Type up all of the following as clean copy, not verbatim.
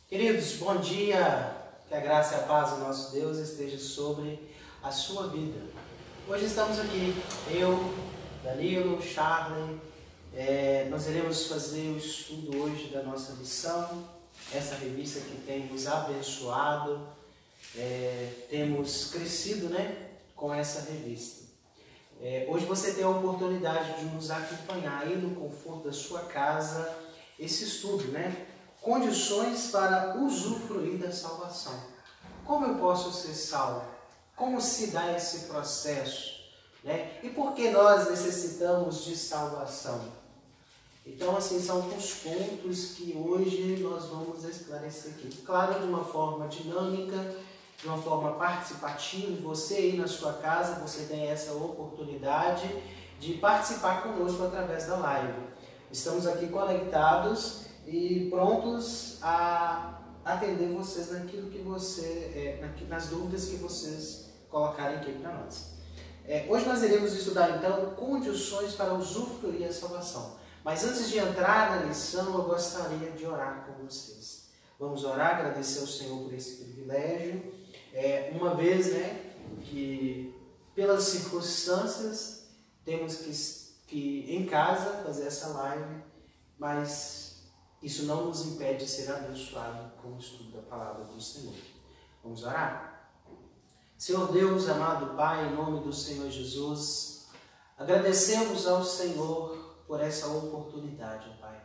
Queridos, bom dia! Que a graça e a paz do nosso Deus esteja sobre a sua vida. Hoje estamos aqui, eu, Danilo, Charlie, nós iremos fazer o estudo hoje da nossa lição, essa revista que tem nos abençoado, temos crescido com essa revista. Hoje você tem a oportunidade de nos acompanhar aí no conforto da sua casa, esse estudo, Condições para usufruir da salvação. Como eu posso ser salvo? Como se dá esse processo? E por que nós necessitamos de salvação? Então, assim, são alguns pontos que hoje nós vamos esclarecer aqui. Claro, de uma forma dinâmica, de uma forma participativa. Você aí na sua casa, você tem essa oportunidade de participar conosco através da live. Estamos aqui conectados e prontos a atender vocês naquilo que nas dúvidas que vocês colocarem aqui para nós. Hoje nós iremos estudar então condições para usufruir a salvação. Mas antes de entrar na lição, eu gostaria de orar com vocês. Vamos orar, agradecer ao Senhor por esse privilégio. Uma vez que pelas circunstâncias temos que em casa fazer essa live, mas isso não nos impede de ser abençoado com o estudo da palavra do Senhor. Vamos orar? Senhor Deus, amado Pai, em nome do Senhor Jesus, agradecemos ao Senhor por essa oportunidade, ó Pai,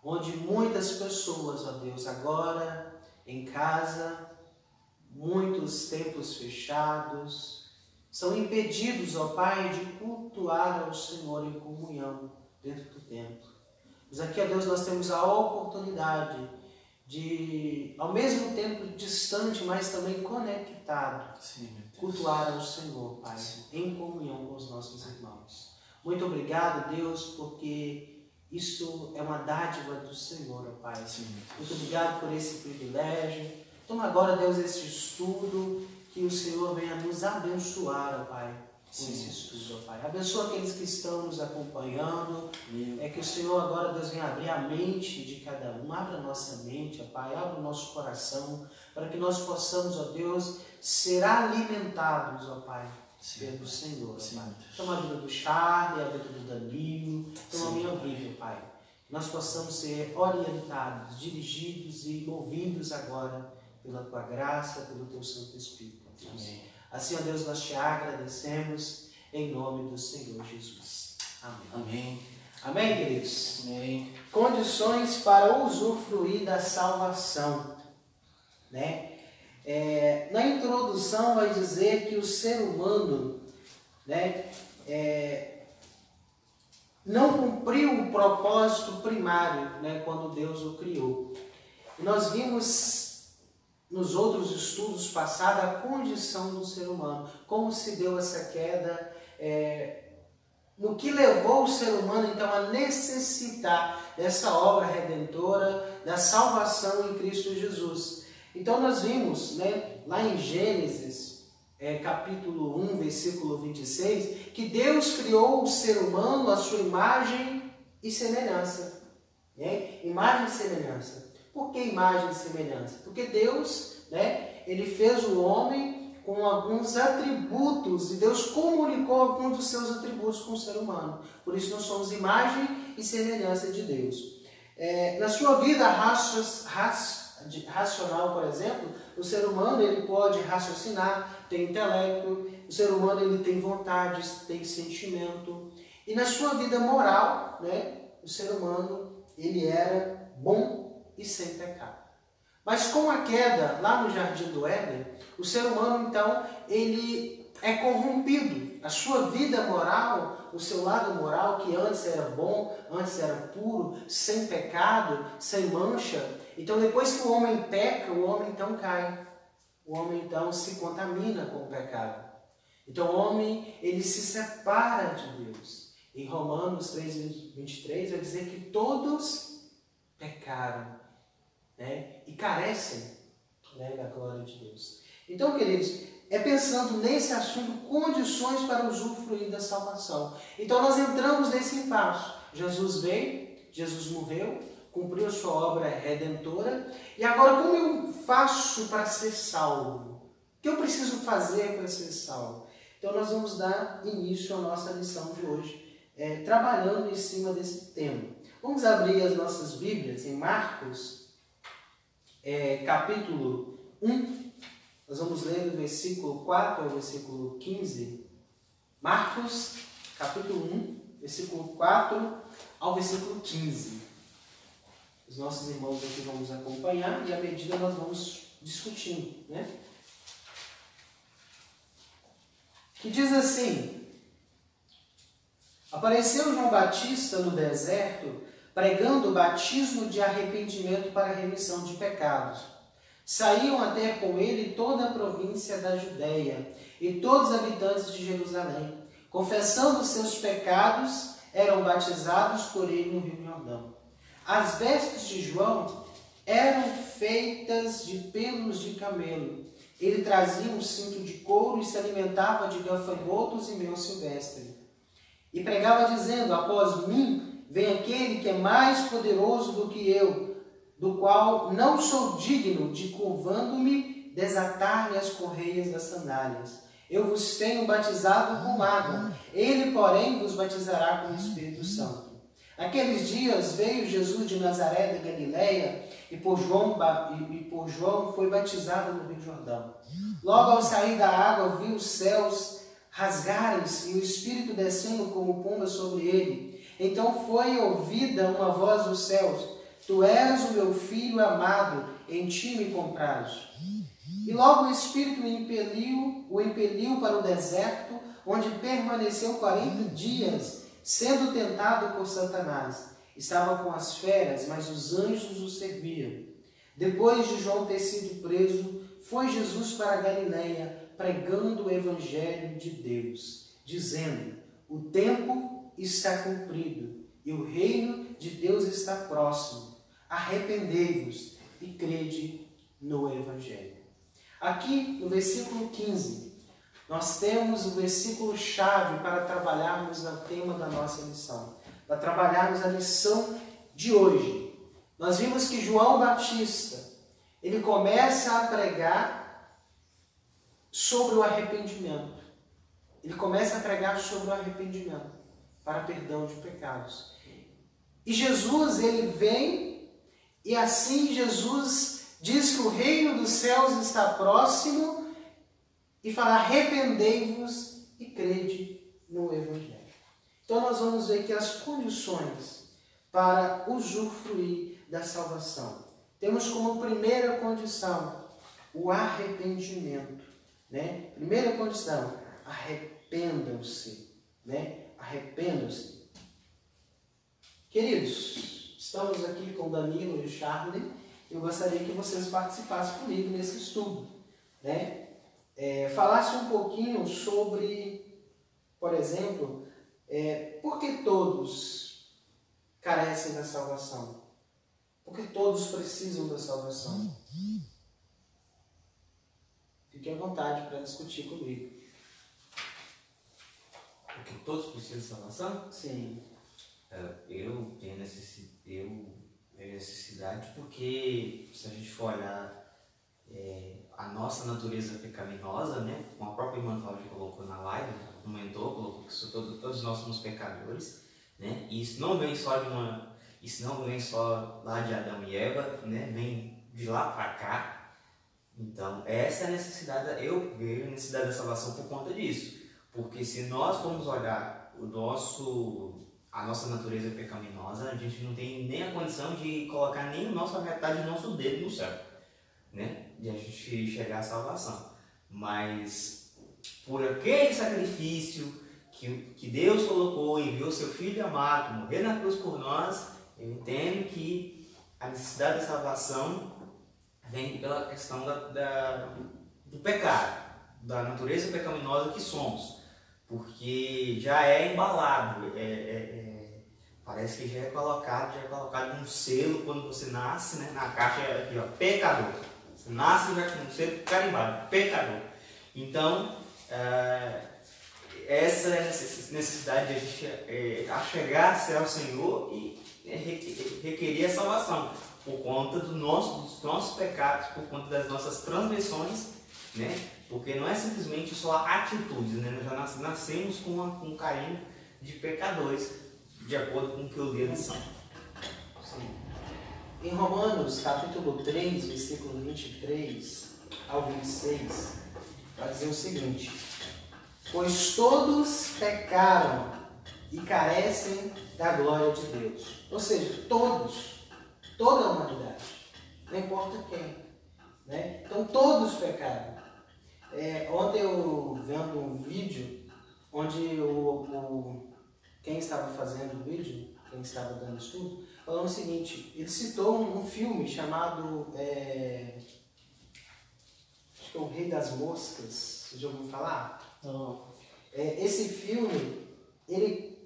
onde muitas pessoas, ó Deus, agora em casa, muitos templos fechados, são impedidos, ó Pai, de cultuar ao Senhor em comunhão dentro do templo. Mas aqui, ó Deus, nós temos a oportunidade de, ao mesmo tempo distante, mas também conectado, cultuar ao Senhor, Pai, em comunhão com os nossos irmãos. Muito obrigado, Deus, porque isso é uma dádiva do Senhor, ó Pai. Muito obrigado por esse privilégio. Toma agora, Deus, esse estudo, que o Senhor venha nos abençoar, ó Pai, com esse estudo, ó Pai. Abençoa aqueles que estão nos acompanhando. Que o Senhor agora, Deus, venha abrir a mente de cada um. Abra a nossa mente, ó Pai. Abra o nosso coração, para que nós possamos, ó Deus, ser alimentados, ó Pai, pelo Senhor, ó Pai. Toma a vida do Charlie, a vida do Danilo, toma a minha vida, ó Pai. Nós possamos ser orientados, dirigidos e movidos agora pela Tua graça, pelo Teu Santo Espírito. Amém. Assim, ó Deus, nós te agradecemos em nome do Senhor Jesus. Amém. Amém. Amém, queridos? Amém. Condições para usufruir da salvação. Na introdução vai dizer que o ser humano não cumpriu o propósito primário quando Deus o criou. E nós vimos nos outros estudos passados a condição do ser humano, como se deu essa queda, no que levou o ser humano então a necessitar dessa obra redentora, da salvação em Cristo Jesus. Então nós vimos lá em Gênesis, capítulo 1, versículo 26, que Deus criou o ser humano à sua imagem e semelhança. Imagem e semelhança. Por que imagem e semelhança? Porque Deus, Ele fez o homem com alguns atributos e Deus comunicou alguns dos seus atributos com o ser humano. Por isso nós somos imagem e semelhança de Deus. Na sua vida racional, por exemplo, o ser humano ele pode raciocinar, tem intelecto, o ser humano ele tem vontades, tem sentimento. E na sua vida moral, o ser humano ele era bom e sem pecado. Mas com a queda lá no Jardim do Éden, o ser humano então ele é corrompido. A sua vida moral, o seu lado moral, que antes era bom, antes era puro, sem pecado, sem mancha. Então depois que o homem peca, o homem então cai. O homem então se contamina com o pecado. Então o homem ele se separa de Deus. Em Romanos 3:23 vai dizer que todos pecaram e carecem da glória de Deus. Então, queridos, pensando nesse assunto, condições para usufruir da salvação. Então nós entramos nesse impasse. Jesus veio, Jesus morreu, cumpriu a sua obra redentora. E agora, como eu faço para ser salvo? O que eu preciso fazer para ser salvo? Então, nós vamos dar início à nossa lição de hoje, trabalhando em cima desse tema. Vamos abrir as nossas Bíblias em Marcos, capítulo 1. Nós vamos ler do versículo 4 ao versículo 15. Marcos, capítulo 1, versículo 4 ao versículo 15. Os nossos irmãos aqui vão nos acompanhar e à medida nós vamos discutindo, né? Que diz assim: apareceu João Batista no deserto, pregando o batismo de arrependimento para a remissão de pecados. Saíam até com ele toda a província da Judéia e todos os habitantes de Jerusalém, confessando seus pecados, eram batizados por ele no Rio Jordão. As vestes de João eram feitas de pelos de camelo. Ele trazia um cinto de couro e se alimentava de gafanhotos e mel silvestre. E pregava dizendo: após mim vem aquele que é mais poderoso do que eu, do qual não sou digno de, curvando-me, desatar-lhe as correias das sandálias. Eu vos tenho batizado com água, ele, porém, vos batizará com o Espírito Santo. Naqueles dias veio Jesus de Nazaré da Galileia e por João foi batizado no Rio Jordão. Logo ao sair da água viu os céus rasgarem-se e o Espírito descendo como pomba sobre ele. Então foi ouvida uma voz dos céus: Tu és o meu Filho amado, em ti me comprazo. E logo o Espírito o impeliu para o deserto, onde permaneceu 40 dias, sendo tentado por Satanás. Estava com as feras, mas os anjos o serviam. Depois de João ter sido preso, foi Jesus para a Galileia, pregando o Evangelho de Deus, dizendo: o tempo está cumprido e o reino de Deus está próximo. Arrependei-vos e crede no Evangelho. Aqui no versículo 15, nós temos o versículo-chave para trabalharmos o tema da nossa lição, para trabalharmos a lição de hoje. Nós vimos que João Batista, ele começa a pregar sobre o arrependimento. Ele começa a pregar sobre o arrependimento para perdão de pecados. E Jesus, ele vem e assim Jesus diz que o reino dos céus está próximo e fala: arrependei-vos e crede no Evangelho. Então nós vamos ver que as condições para usufruir da salvação. Temos como primeira condição o arrependimento, né? Primeira condição, arrependam-se, né? Arrependam-se. Queridos, estamos aqui com Danilo e Charlie. Eu gostaria que vocês participassem comigo nesse estudo, né? Falasse um pouquinho sobre, por exemplo, por que todos carecem da salvação? Por que todos precisam da salvação? Fique à vontade para discutir comigo. Porque todos precisam de salvação? Sim. Eu tenho necessidade porque, se a gente for olhar a nossa natureza pecaminosa, né? Como a própria irmã Cláudia colocou na live, comentou, colocou que todos nós somos pecadores, né? E isso não vem só lá de Adão e Eva, né? Vem de lá para cá. Então, essa é a necessidade, eu vejo a necessidade da salvação por conta disso. Porque se nós formos olhar a nossa natureza pecaminosa, a gente não tem nem a condição de colocar nem a metade do nosso dedo no céu, né? De a gente chegar à salvação. Mas por aquele sacrifício que Deus colocou, enviou seu Filho amado, morrer na cruz por nós, eu entendo que a necessidade da salvação vem pela questão do pecado, da natureza pecaminosa que somos, porque já é embalado, parece que já é colocado um selo quando você nasce, né, na caixa aqui, ó, pecador. Você nasce já com um selo carimbado, pecador. Então, essa é a necessidade de a gente achegar-se ao Senhor e requeria a salvação, por conta dos nossos pecados, por conta das nossas transgressões, né? Porque não é simplesmente só atitudes, né? Nós já nascemos com um carinho de pecadores, de acordo com o que eu li a lição. Sim. Em Romanos, capítulo 3, versículo 23 ao 26, vai dizer o seguinte: pois todos pecaram e carecem da glória de Deus. Ou seja, todos, toda a humanidade, não importa quem, né? Então todos pecaram. Ontem eu vendo um vídeo onde quem estava fazendo o vídeo, quem estava dando estudo, falando o seguinte: ele citou um filme chamado acho que é O Rei das Moscas. Você já ouviu falar? Não. Esse filme, ele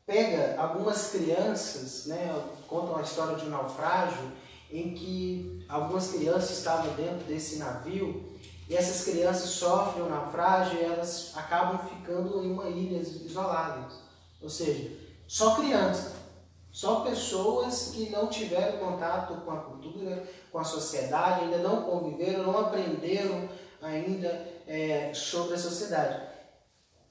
pega algumas crianças, né, conta a história de um naufrágio em que algumas crianças estavam dentro desse navio e essas crianças sofrem o naufrágio e elas acabam ficando em uma ilha isoladas. Ou seja, só crianças, só pessoas que não tiveram contato com a cultura, com a sociedade, ainda não conviveram, não aprenderam ainda sobre a sociedade.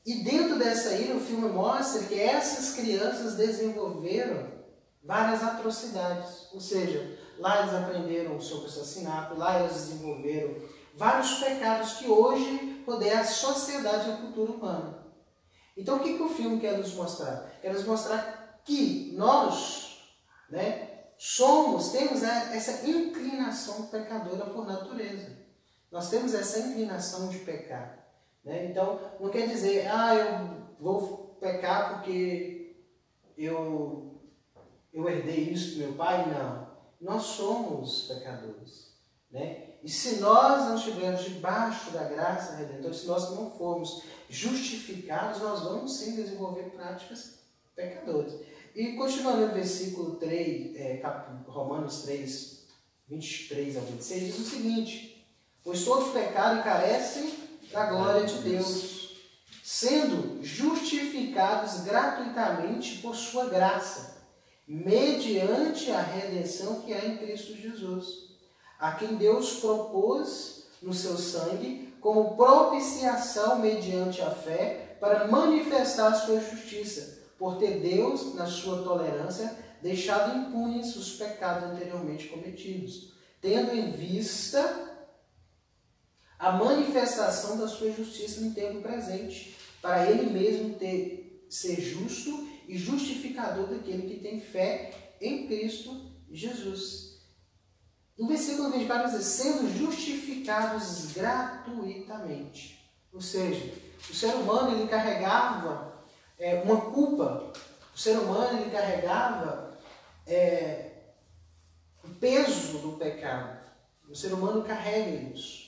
E dentro dessa ilha, o filme mostra que essas crianças desenvolveram várias atrocidades. Ou seja, lá eles aprenderam sobre assassinato, lá eles desenvolveram vários pecados que hoje rodeiam a sociedade e a cultura humana. Então, o que o filme quer nos mostrar? Quer nos mostrar que nós, né, temos essa inclinação pecadora por natureza. Nós temos essa inclinação de pecar. Né? Então, não quer dizer, eu vou pecar porque eu herdei isso do meu pai. Não. Nós somos pecadores. Né? E se nós não estivermos debaixo da graça redentora, se nós não formos justificados, nós vamos sim desenvolver práticas pecadoras. E continuando no versículo 3, Romanos 3, 23 a 26, diz o seguinte: pois todos pecaram e carecem da glória de Deus, sendo justificados gratuitamente por sua graça, mediante a redenção que há em Cristo Jesus, a quem Deus propôs no seu sangue como propiciação mediante a fé para manifestar a sua justiça, por ter Deus, na sua tolerância, deixado impunes os pecados anteriormente cometidos, tendo em vista a manifestação da sua justiça no tempo presente, para ele mesmo ser justo e justificador daquele que tem fé em Cristo Jesus. No versículo 24 diz: sendo justificados gratuitamente. Ou seja, o ser humano ele carregava uma culpa, o ser humano ele carregava o peso do pecado. O ser humano carrega isso.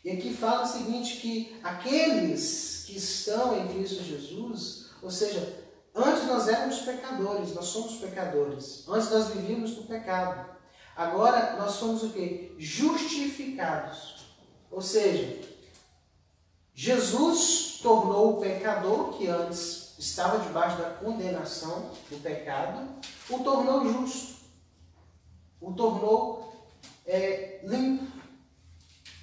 E aqui fala o seguinte, que aqueles que estão em Cristo Jesus, ou seja, antes nós éramos pecadores, nós somos pecadores. Antes nós vivíamos no pecado. Agora nós somos o quê? Justificados. Ou seja, Jesus tornou o pecador, que antes estava debaixo da condenação do pecado, o tornou justo. O tornou limpo.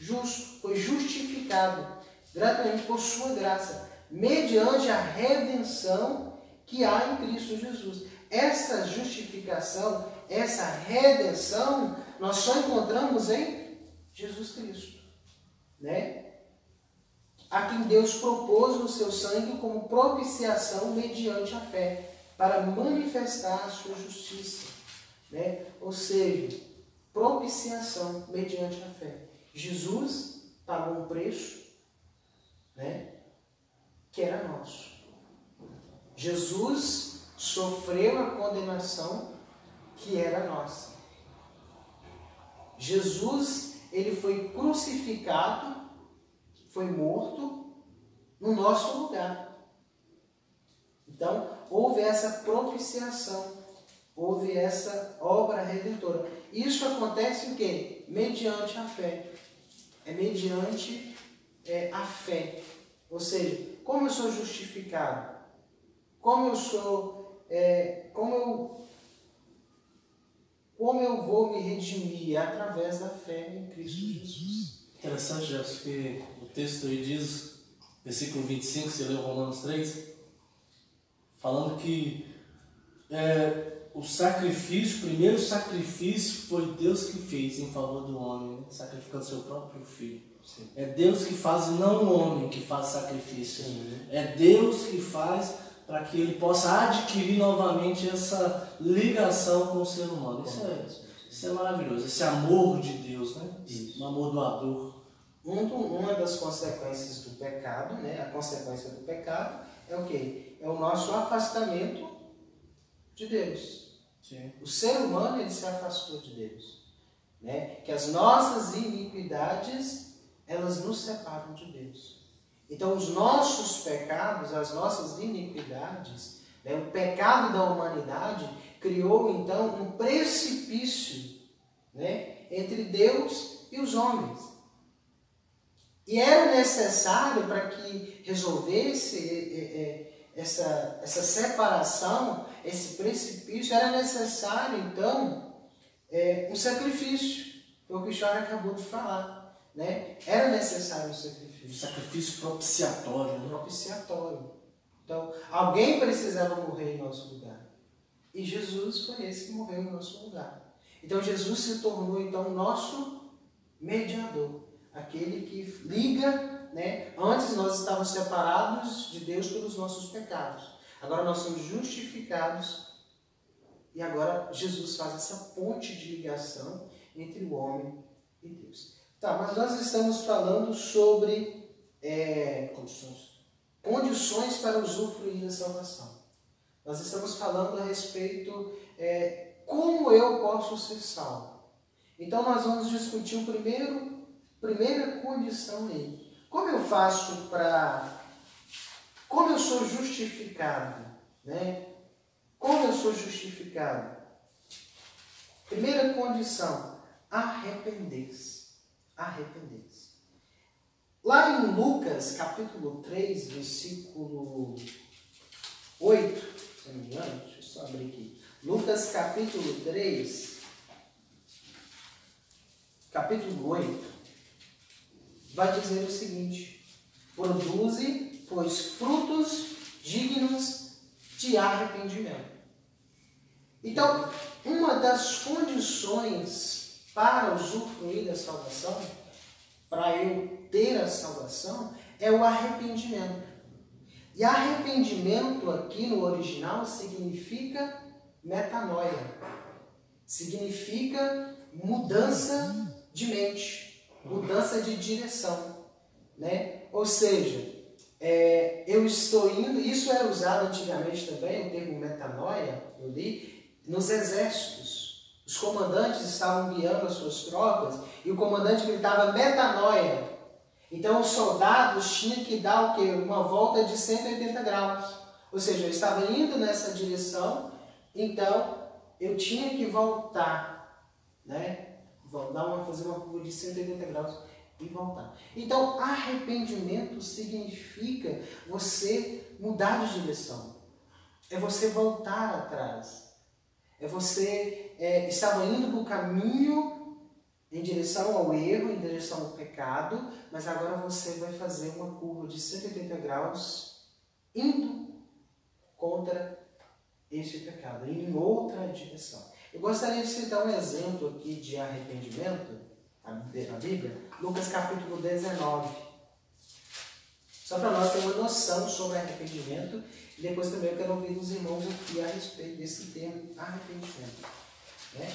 Justo, foi justificado gratuitamente por sua graça, mediante a redenção que há em Cristo Jesus. Essa justificação, essa redenção, nós só encontramos em Jesus Cristo, né? A quem Deus propôs no seu sangue como propiciação mediante a fé, para manifestar a sua justiça, né? Ou seja, propiciação mediante a fé. Jesus pagou um preço, né, que era nosso. Jesus sofreu a condenação que era nossa. Jesus, ele foi crucificado, foi morto no nosso lugar. Então, houve essa propiciação, houve essa obra redentora. Isso acontece o quê? Mediante a fé. É mediante a fé. Ou seja, como eu sou justificado? Como eu Como eu vou me redimir? Através da fé em Cristo Jesus. Interessante, Jefferson, que o texto aí diz, versículo 25, você leu Romanos 3, falando que o sacrifício, o primeiro sacrifício foi Deus que fez em favor do homem, sacrificando seu próprio filho. Sim. É Deus que faz e não o homem que faz sacrifício. Sim. É Deus que faz para que ele possa adquirir novamente essa ligação com o ser humano. Isso é maravilhoso, esse amor de Deus, né? Isso. Um amor doador. Uma das consequências do pecado, né? A consequência do pecado é o quê? É o nosso afastamento de Deus. Sim. O ser humano, ele se afastou de Deus, né? Que as nossas iniquidades, elas nos separam de Deus. Então, os nossos pecados, as nossas iniquidades, né? O pecado da humanidade criou, então, um precipício, né? Entre Deus e os homens. E era necessário, para que resolvesse essa separação, esse precipício, era necessário, então, um sacrifício. Foi o que o Charles acabou de falar, né? Era necessário um sacrifício. Sacrifício propiciatório, né? Propiciatório. Então, alguém precisava morrer em nosso lugar. E Jesus foi esse que morreu em nosso lugar. Então, Jesus se tornou, então, nosso mediador. Aquele que liga, né? Antes nós estávamos separados de Deus pelos nossos pecados. Agora nós somos justificados e agora Jesus faz essa ponte de ligação entre o homem e Deus. Tá, mas nós estamos falando sobre condições para usufruir da salvação. Nós estamos falando a respeito como eu posso ser salvo. Então nós vamos discutir o primeira condição aí. Como eu faço como eu sou justificado, né? Como eu sou justificado? Primeira condição, arrepender-se. Arrepender-se. Lá em Lucas, capítulo 3, versículo 8, se não me engano, deixa eu só abrir aqui. Lucas, capítulo 3, capítulo 8, vai dizer o seguinte: produze, pois, frutos dignos de arrependimento. Então, uma das condições para usufruir da salvação, para eu ter a salvação, é o arrependimento. E arrependimento aqui no original significa metanoia. Significa mudança de mente, mudança de direção, né? Ou seja, eu estou indo, isso era usado antigamente também, o termo metanoia, eu li, nos exércitos. Os comandantes estavam guiando as suas tropas e o comandante gritava metanoia. Então os soldados tinham que dar o quê? Uma volta de 180 graus. Ou seja, eu estava indo nessa direção, então eu tinha que voltar, né? Fazer uma curva de 180 graus e voltar. Então, arrependimento significa você mudar de direção. É você voltar atrás. É você estava indo para o caminho em direção ao erro, em direção ao pecado, mas agora você vai fazer uma curva de 180 graus indo contra este pecado, indo em outra direção. Eu gostaria de citar um exemplo aqui de arrependimento na Bíblia, Lucas capítulo 19. Só para nós ter uma noção sobre arrependimento, e depois também eu quero ouvir dos irmãos aqui a respeito desse termo arrependimento. Né?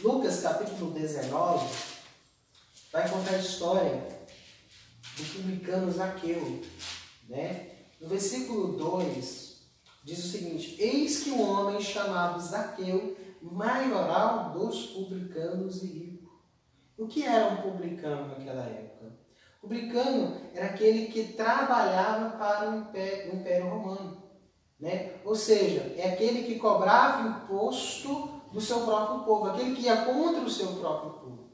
Lucas capítulo 19 vai contar a história do publicano Zaqueu. Né? No versículo 2 diz o seguinte: eis que um homem chamado Zaqueu, maioral dos publicanos e rico. O que era um publicano naquela época? O publicano era aquele que trabalhava para o Império Romano. Né? Ou seja, é aquele que cobrava imposto do seu próprio povo, aquele que ia contra o seu próprio povo.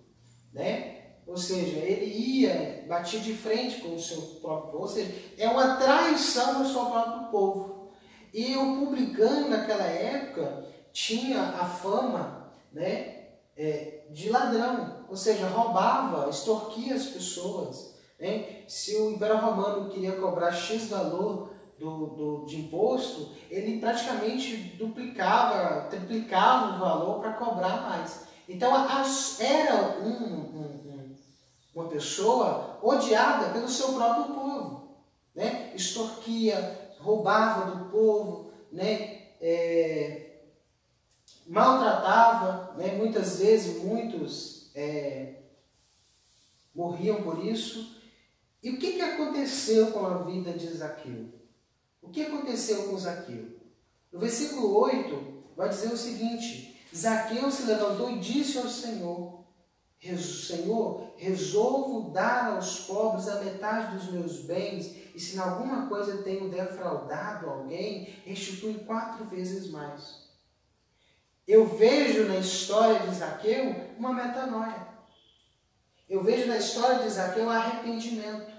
Né? Ou seja, ele batia de frente com o seu próprio povo, ou seja, é uma traição ao seu próprio povo. E o publicano naquela época tinha a fama, né, de ladrão, ou seja, roubava, extorquia as pessoas, né? Se o Império Romano queria cobrar X valor de imposto, ele praticamente duplicava, triplicava o valor para cobrar mais. Então era uma pessoa odiada pelo seu próprio povo, né? Extorquia, roubava do povo, né? Maltratava, né? Muitas vezes muitos morriam por isso. E o que aconteceu com a vida de Zaqueu? O que aconteceu com Zaqueu? No versículo 8 vai dizer o seguinte: Zaqueu se levantou e disse ao Senhor: Senhor, resolvo dar aos pobres a metade dos meus bens, e se em alguma coisa tenho defraudado alguém, restitui 4 vezes mais. Eu vejo na história de Zaqueu uma metanoia. Eu vejo na história de Zaqueu arrependimento.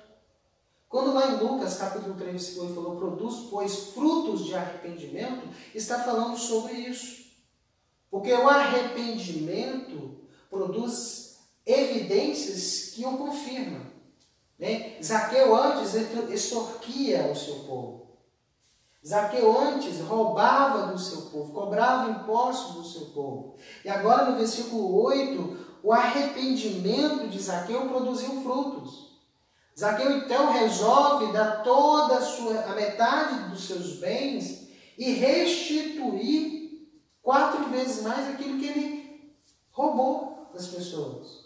Quando lá em Lucas, capítulo 3, versículo 8, falou, produz, pois, frutos de arrependimento, está falando sobre isso. Porque o arrependimento produz evidências que o confirmam. Né? Zaqueu antes extorquia o seu povo. Zaqueu antes roubava do seu povo, cobrava impostos do seu povo. E agora no versículo 8, o arrependimento de Zaqueu produziu frutos. Zaqueu então resolve dar toda a metade dos seus bens e restituir 4 vezes mais aquilo que ele roubou das pessoas.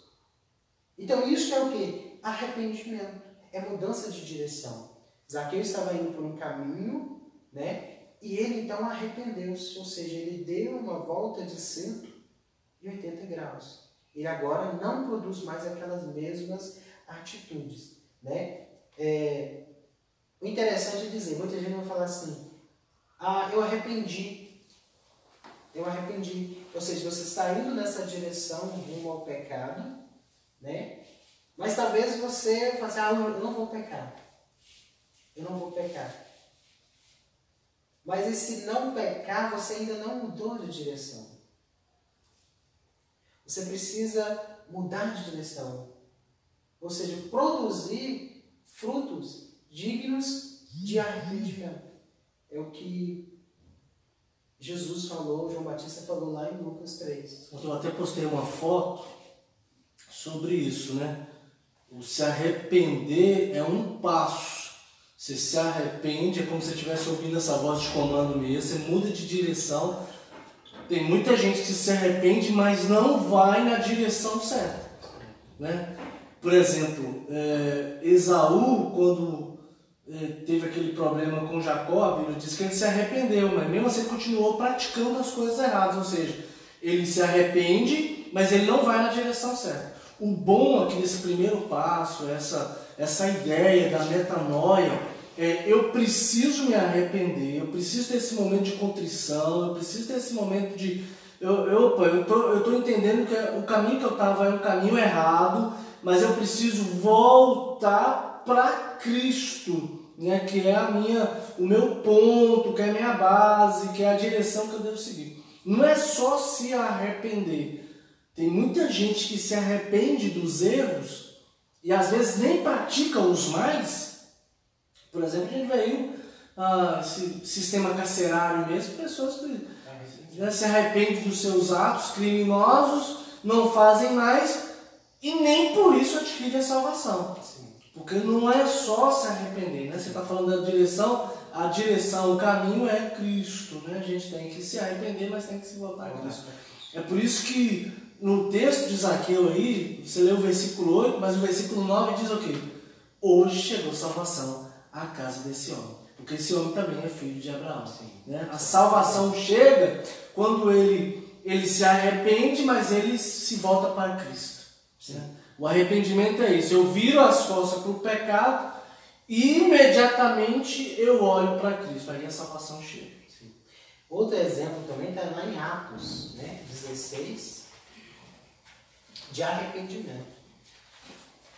Então isso é o que? Arrependimento. É mudança de direção. Zaqueu estava indo por um caminho, né? E ele então arrependeu-se, ou seja, ele deu uma volta de 180 graus. Ele agora não produz mais aquelas mesmas atitudes. Né? O interessante é dizer, muita gente vai falar assim, eu arrependi. Ou seja, você está indo nessa direção rumo ao pecado, né? Mas talvez você fale assim, eu não vou pecar. Eu não vou pecar. Mas esse não pecar, você ainda não mudou de direção. Você precisa mudar de direção. Ou seja, produzir frutos dignos de arrependimento. É o que Jesus falou, João Batista falou lá em Lucas 3. Eu até postei uma foto sobre isso, né? O se arrepender é um passo. Você se arrepende, é como se você estivesse ouvindo essa voz de comando mesmo, você muda de direção. Tem muita gente que se arrepende, mas não vai na direção certa, né? Por exemplo, Esaú, quando teve aquele problema com Jacó, a Bíblia diz que ele se arrependeu, mas mesmo assim ele continuou praticando as coisas erradas, ou seja, ele se arrepende, mas ele não vai na direção certa. O bom aqui desse primeiro passo, essa ideia da metanoia, eu preciso me arrepender, eu preciso ter esse momento de contrição, eu preciso ter esse momento de... Eu estou entendendo que o caminho que eu estava é um caminho errado, mas eu preciso voltar para Cristo, né? Que é o meu ponto, que é a minha base, que é a direção que eu devo seguir. Não é só se arrepender. Tem muita gente que se arrepende dos erros e às vezes nem pratica os mais. Por exemplo, a gente veio esse sistema carcerário mesmo, pessoas que se arrependem dos seus atos criminosos, não fazem mais e nem por isso adquirem a salvação. Sim. Porque não é só se arrepender, né? Você está falando da direção, a direção, o caminho é Cristo, né? A gente tem que se arrepender, mas tem que se voltar a Cristo. É por isso que no texto de Zaqueu aí, você lê o versículo 8, mas o versículo 9 diz o quê? Hoje chegou salvação à casa desse homem. Porque esse homem também é filho de Abraão. Sim. Né? A salvação chega quando ele se arrepende, mas ele se volta para Cristo. Né? O arrependimento é isso. Eu viro as costas para o pecado e imediatamente eu olho para Cristo. Aí a salvação chega. Sim. Outro exemplo também está lá em Atos, né? 16, de arrependimento.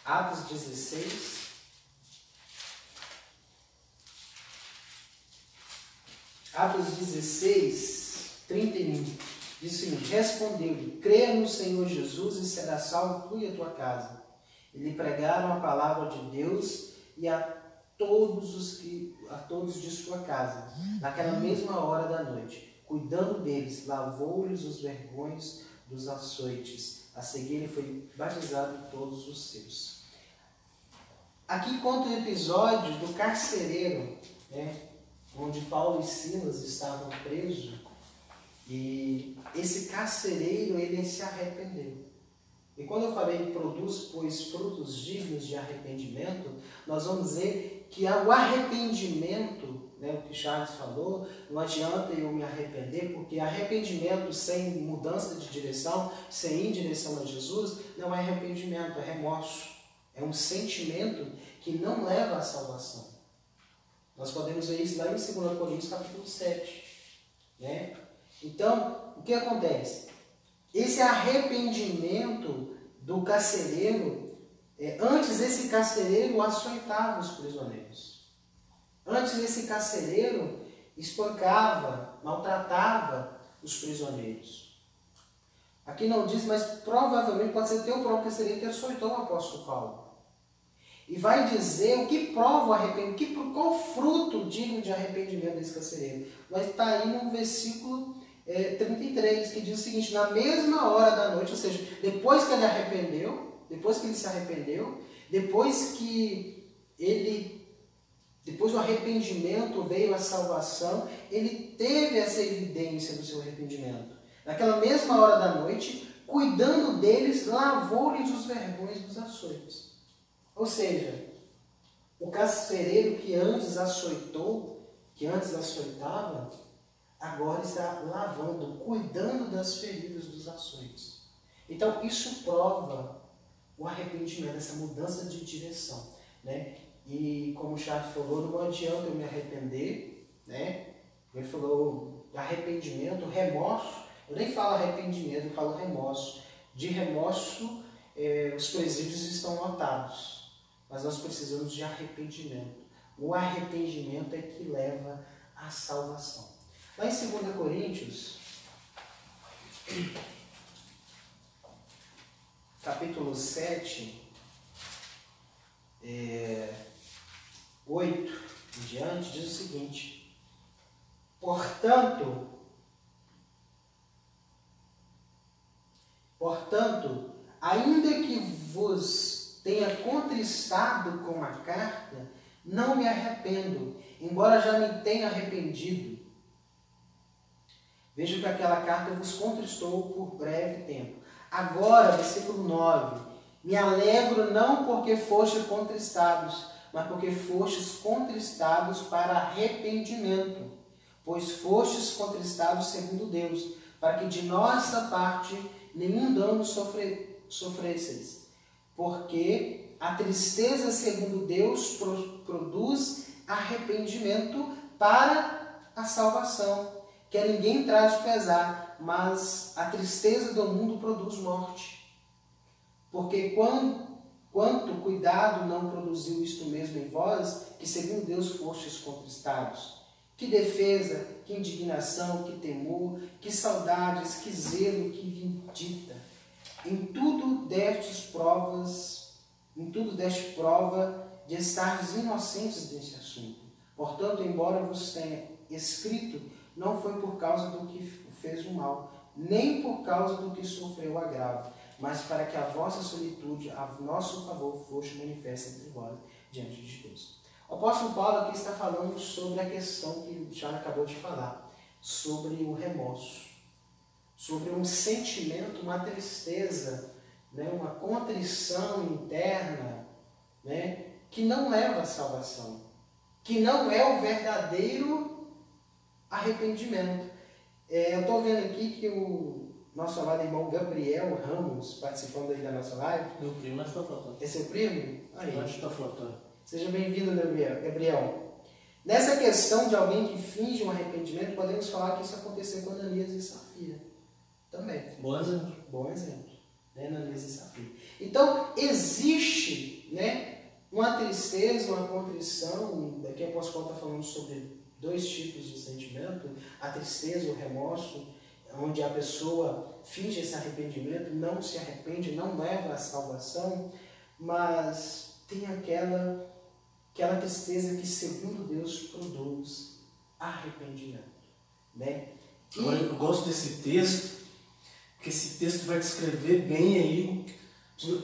Atos 16. Atos 16, 31. Diz o seguinte: respondeu-lhe: creia no Senhor Jesus e será salvo tu e a tua casa. E lhe pregaram a palavra de Deus e a todos de sua casa. Naquela mesma hora da noite, cuidando deles, lavou-lhes os vergões dos açoites. A seguir, ele foi batizado todos os seus. Aqui conta o episódio do carcereiro, né, onde Paulo e Silas estavam presos, e esse carcereiro, ele se arrependeu. E quando eu falei produz, pois, frutos dignos de arrependimento, nós vamos dizer que o arrependimento, né, o que Charles falou, não adianta eu me arrepender, porque arrependimento sem mudança de direção, sem ir em direção a Jesus, não é arrependimento, é remorso. É um sentimento que não leva à salvação. Nós podemos ver isso lá em 2 Coríntios capítulo 7. Né? Então, o que acontece? Esse arrependimento do carcereiro, antes esse carcereiro açoitava os prisioneiros. Antes esse carcereiro espancava, maltratava os prisioneiros. Aqui não diz, mas provavelmente pode ser até o próprio carcereiro que açoitou o apóstolo Paulo. E vai dizer o que prova o arrependimento, qual o fruto digno de arrependimento desse carcereiro. Mas está aí no versículo 33, que diz o seguinte: na mesma hora da noite, ou seja, depois que ele se arrependeu, depois do arrependimento veio a salvação, ele teve essa evidência do seu arrependimento. Naquela mesma hora da noite, cuidando deles, lavou-lhes os vergões dos açoites. Ou seja, o carcereiro que antes açoitava, agora está lavando, cuidando das feridas dos açoites. Então, isso prova o arrependimento, essa mudança de direção. Né? E como o Charles falou, não adianta eu me arrepender. Né? Ele falou arrependimento, remorso. Eu nem falo arrependimento, eu falo remorso. De remorso, os presídios estão lotados. Mas nós precisamos de arrependimento. O arrependimento é que leva à salvação. Lá em 2 Coríntios, capítulo 7, 8 em diante, diz o seguinte: Portanto, ainda que vos tenha contristado com a carta, não me arrependo, embora já me tenha arrependido. Veja que aquela carta vos contristou por breve tempo. Agora, versículo 9, me alegro não porque fostes contristados, mas porque fostes contristados para arrependimento, pois fostes contristados segundo Deus, para que de nossa parte nenhum dano sofresseis. Porque a tristeza segundo Deus produz arrependimento para a salvação, que a ninguém traz pesar, mas a tristeza do mundo produz morte. Porque quanto cuidado não produziu isto mesmo em vós, que segundo Deus fostes contristados? Que defesa, que indignação, que temor, que saudades, que zelo, que vindita. Em tudo deste prova de estares inocentes desse assunto. Portanto, embora vos tenha escrito, não foi por causa do que fez o mal, nem por causa do que sofreu o agravo, mas para que a vossa solitude, a nosso favor, fosse manifesta entre vós diante de Deus. O apóstolo Paulo aqui está falando sobre a questão que o Charles acabou de falar, sobre o remorso, sobre um sentimento, uma tristeza, né, uma contrição interna, né, que não leva à salvação, que não é o verdadeiro arrependimento. Eu estou vendo aqui que o nosso amado irmão Gabriel Ramos, participando aí da nossa live. Meu primo, mas está faltando. É seu primo? Aí. Eu acho que está faltando. Seja bem-vindo, Gabriel. Nessa questão de alguém que finge um arrependimento, podemos falar que isso aconteceu com Ananias e Safira. Também. Bom exemplo. Bom exemplo. Né, Ananias e Safira. Então, existe, né, uma tristeza, uma contrição, daqui a pouco está falando sobre dois tipos de sentimento, a tristeza, o remorso, onde a pessoa finge esse arrependimento, não se arrepende, não leva à salvação, mas tem aquela tristeza que, segundo Deus, produz arrependimento, né? Agora, eu gosto desse texto, porque esse texto vai descrever bem aí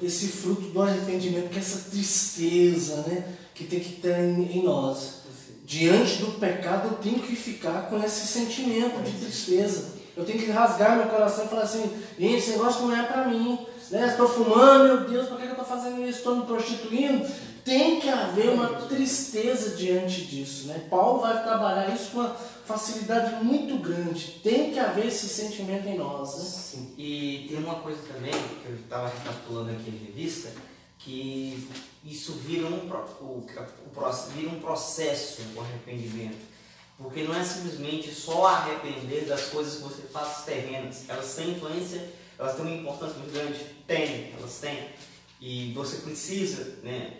esse fruto do arrependimento, que é essa tristeza, né, que tem que ter em nós. Diante do pecado, eu tenho que ficar com esse sentimento de tristeza. Eu tenho que rasgar meu coração e falar assim: gente, esse negócio não é para mim. Né? Estou fumando, meu Deus, por que eu estou fazendo isso? Estou me prostituindo. Tem que haver uma tristeza diante disso. Né? Paulo vai trabalhar isso com uma facilidade muito grande. Tem que haver esse sentimento em nós. Né? Sim. E tem uma coisa também, que eu estava recapitulando aqui em revista, que isso vira um processo, o arrependimento. Porque não é simplesmente só arrepender das coisas que você faz terrenas. Elas têm influência, elas têm uma importância muito grande. Elas têm. E você precisa, né?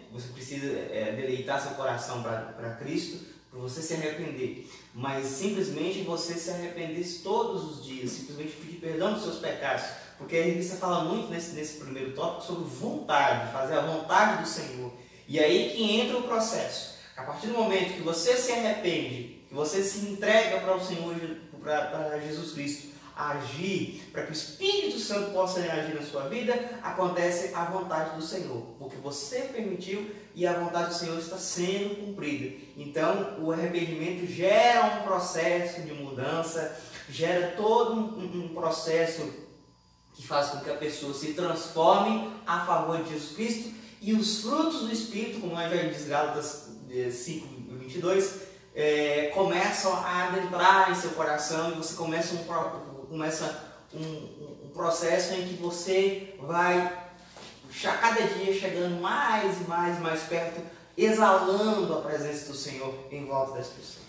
Deleitar seu coração para Cristo, para você se arrepender. Mas simplesmente você se arrepender todos os dias, simplesmente pedir perdão dos seus pecados. Porque a revista fala muito nesse primeiro tópico sobre vontade, fazer a vontade do Senhor. E aí que entra o processo. A partir do momento que você se arrepende, que você se entrega para o Senhor, para Jesus Cristo agir, para que o Espírito Santo possa agir na sua vida, acontece a vontade do Senhor, porque você permitiu e a vontade do Senhor está sendo cumprida. Então, o arrependimento gera um processo de mudança, gera todo um processo que faz com que a pessoa se transforme a favor de Jesus Cristo, e os frutos do Espírito, como já diz Gálatas 5:22, começam a adentrar em seu coração, e você começa um processo em que você vai cada dia chegando mais e mais perto, exalando a presença do Senhor em volta das pessoas.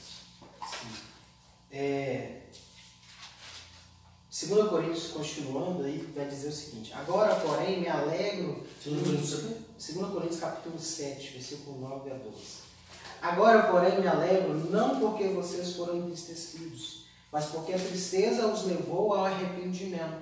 2 Coríntios, continuando aí, vai dizer o seguinte: agora, porém, me alegro. 2 Coríntios capítulo 7, versículo 9 a 12. Agora, porém, me alegro, não porque vocês foram entristecidos, mas porque a tristeza os levou ao arrependimento,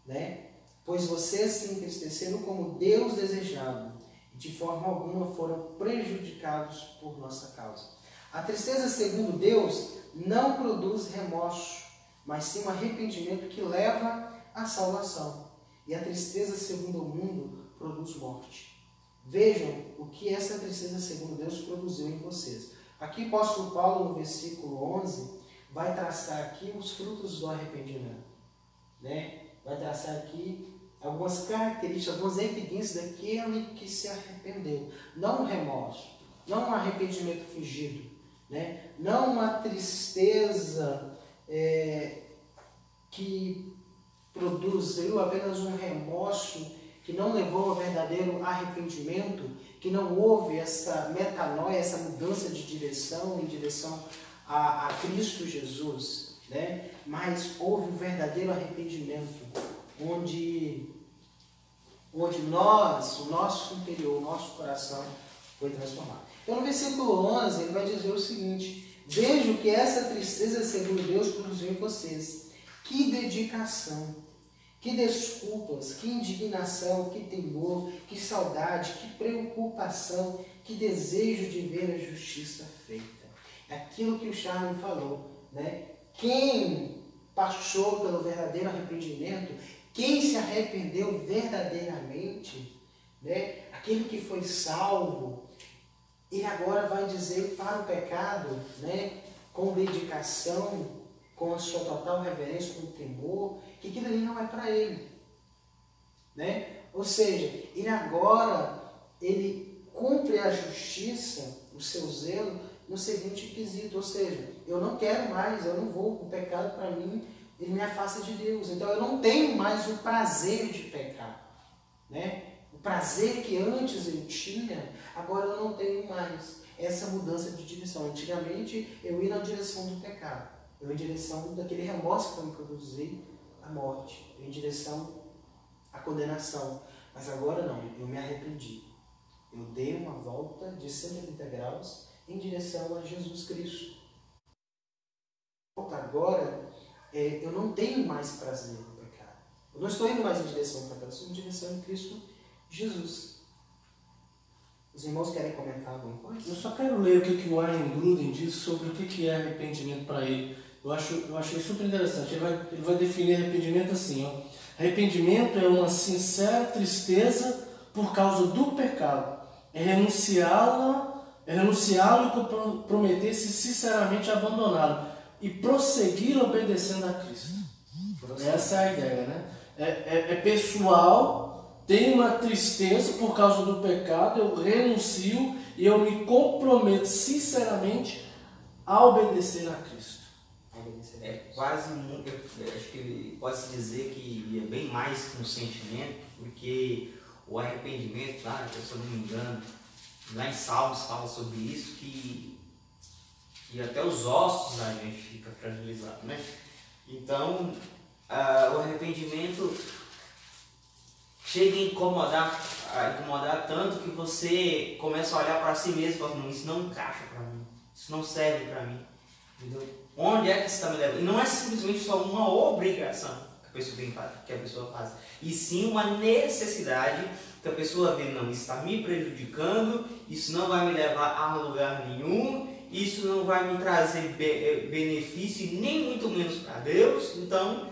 né? Pois vocês se entristeceram como Deus desejava, e de forma alguma foram prejudicados por nossa causa. A tristeza, segundo Deus, não produz remorso, mas sim um arrependimento que leva à salvação. E a tristeza, segundo o mundo, produz morte. Vejam o que essa tristeza, segundo Deus, produziu em vocês. Aqui o apóstolo Paulo, no versículo 11, vai traçar aqui os frutos do arrependimento, né? Vai traçar aqui algumas características, algumas evidências daquele que se arrependeu. Não um remorso, não um arrependimento fingido, né? Não uma tristeza que produziu apenas um remorso, que não levou ao verdadeiro arrependimento, que não houve essa metanoia, essa mudança de direção em direção a Cristo Jesus, né? Mas houve um verdadeiro arrependimento, onde o nosso interior, o nosso coração foi transformado. Então, no versículo 11, ele vai dizer o seguinte: vejo que essa tristeza, segundo Deus, produziu em vocês. Que dedicação, que desculpas, que indignação, que temor, que saudade, que preocupação, que desejo de ver a justiça feita. Aquilo que o Charles falou, né? Quem passou pelo verdadeiro arrependimento, quem se arrependeu verdadeiramente, né? Aquele que foi salvo, ele agora vai dizer para o pecado, né? Com dedicação, com a sua total reverência, com temor, que aquilo ali não é para ele, né? Ou seja, ele cumpre a justiça, o seu zelo, no seguinte quesito: ou seja, eu não quero mais, eu não vou, o pecado para mim, ele me afasta de Deus, então eu não tenho mais o prazer de pecar, né? O prazer que antes eu tinha, agora eu não tenho mais. Essa mudança de direção. Antigamente eu ia na direção do pecado, eu ia em direção daquele remorso que vai me produzir a morte, eu ia em direção à condenação. Mas agora não, eu me arrependi. Eu dei uma volta de 180 graus em direção a Jesus Cristo. agora, eu não tenho mais prazer no pecado. Eu não estou indo mais em direção ao pecado, eu estou em direção em Cristo Jesus. Os irmãos querem comentar alguma coisa? Eu só quero ler o que o Warren Gruden diz sobre o que é arrependimento para ele. Eu acho super interessante. Ele vai definir arrependimento assim, ó. Arrependimento é uma sincera tristeza por causa do pecado. É renunciá-lo e prometer-se sinceramente abandoná-lo e prosseguir obedecendo a Cristo. Essa é a ideia, né? É pessoal, tem uma tristeza por causa do pecado, eu renuncio e eu me comprometo sinceramente a obedecer a Cristo. É quase, eu acho que pode-se dizer que é bem mais que um sentimento, porque o arrependimento, lá, se eu não me engano, lá em Salmos fala sobre isso, que até os ossos da gente ficam fragilizados, né? Então, o arrependimento chega a incomodar tanto que você começa a olhar para si mesmo e fala, não, isso não encaixa para mim, isso não serve para mim, entendeu? Onde é que você está me levando? E não é simplesmente só uma obrigação que a pessoa faz, e sim uma necessidade que a pessoa vê, não, isso está me prejudicando, isso não vai me levar a lugar nenhum, isso não vai me trazer benefício, nem muito menos para Deus, então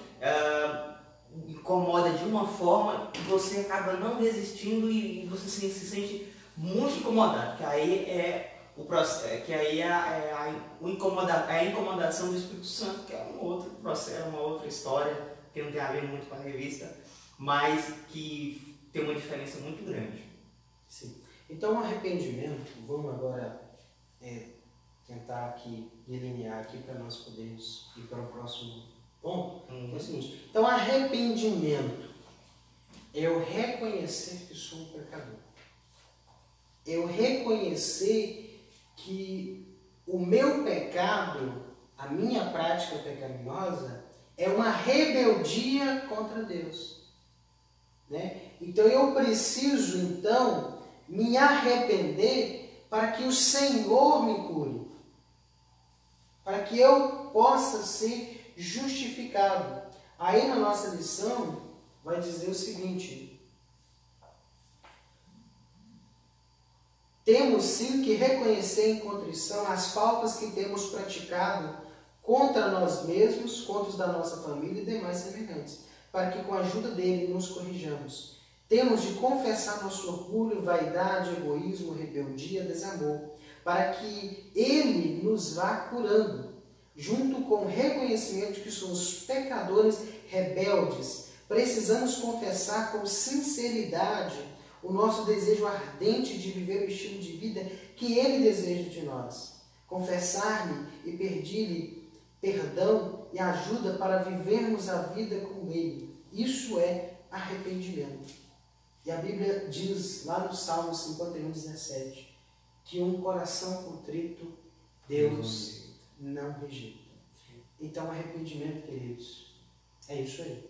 incomoda de uma forma que você acaba não resistindo e você se sente muito incomodado, que aí é o processo, que aí é a incomodação do Espírito Santo, que é um outro processo, uma outra história, que não tem a ver muito com a revista, mas que tem uma diferença muito grande. Sim. Então, o arrependimento, vamos agora tentar aqui delinear aqui para nós podermos ir para o próximo ponto. É o seguinte, então arrependimento é eu reconhecer que sou um pecador. Eu reconhecer que o meu pecado, a minha prática pecaminosa, é uma rebeldia contra Deus. Né? Então eu preciso, então, me arrepender para que o Senhor me cure. Para que eu possa ser justificado. Aí na nossa lição vai dizer o seguinte: temos sim que reconhecer em contrição as faltas que temos praticado contra nós mesmos, contra os da nossa família e demais semelhantes, para que com a ajuda dele nos corrijamos. Temos de confessar nosso orgulho, vaidade, egoísmo, rebeldia, desamor, para que ele nos vá curando, junto com o reconhecimento de que somos pecadores rebeldes. Precisamos confessar com sinceridade o nosso desejo ardente de viver o estilo de vida que ele deseja de nós. Confessar-lhe e pedir-lhe perdão e ajuda para vivermos a vida com ele. Isso é arrependimento. E a Bíblia diz lá no Salmo 51:17 que um coração contrito Deus não rejeita. Então, arrependimento, queridos, é isso aí.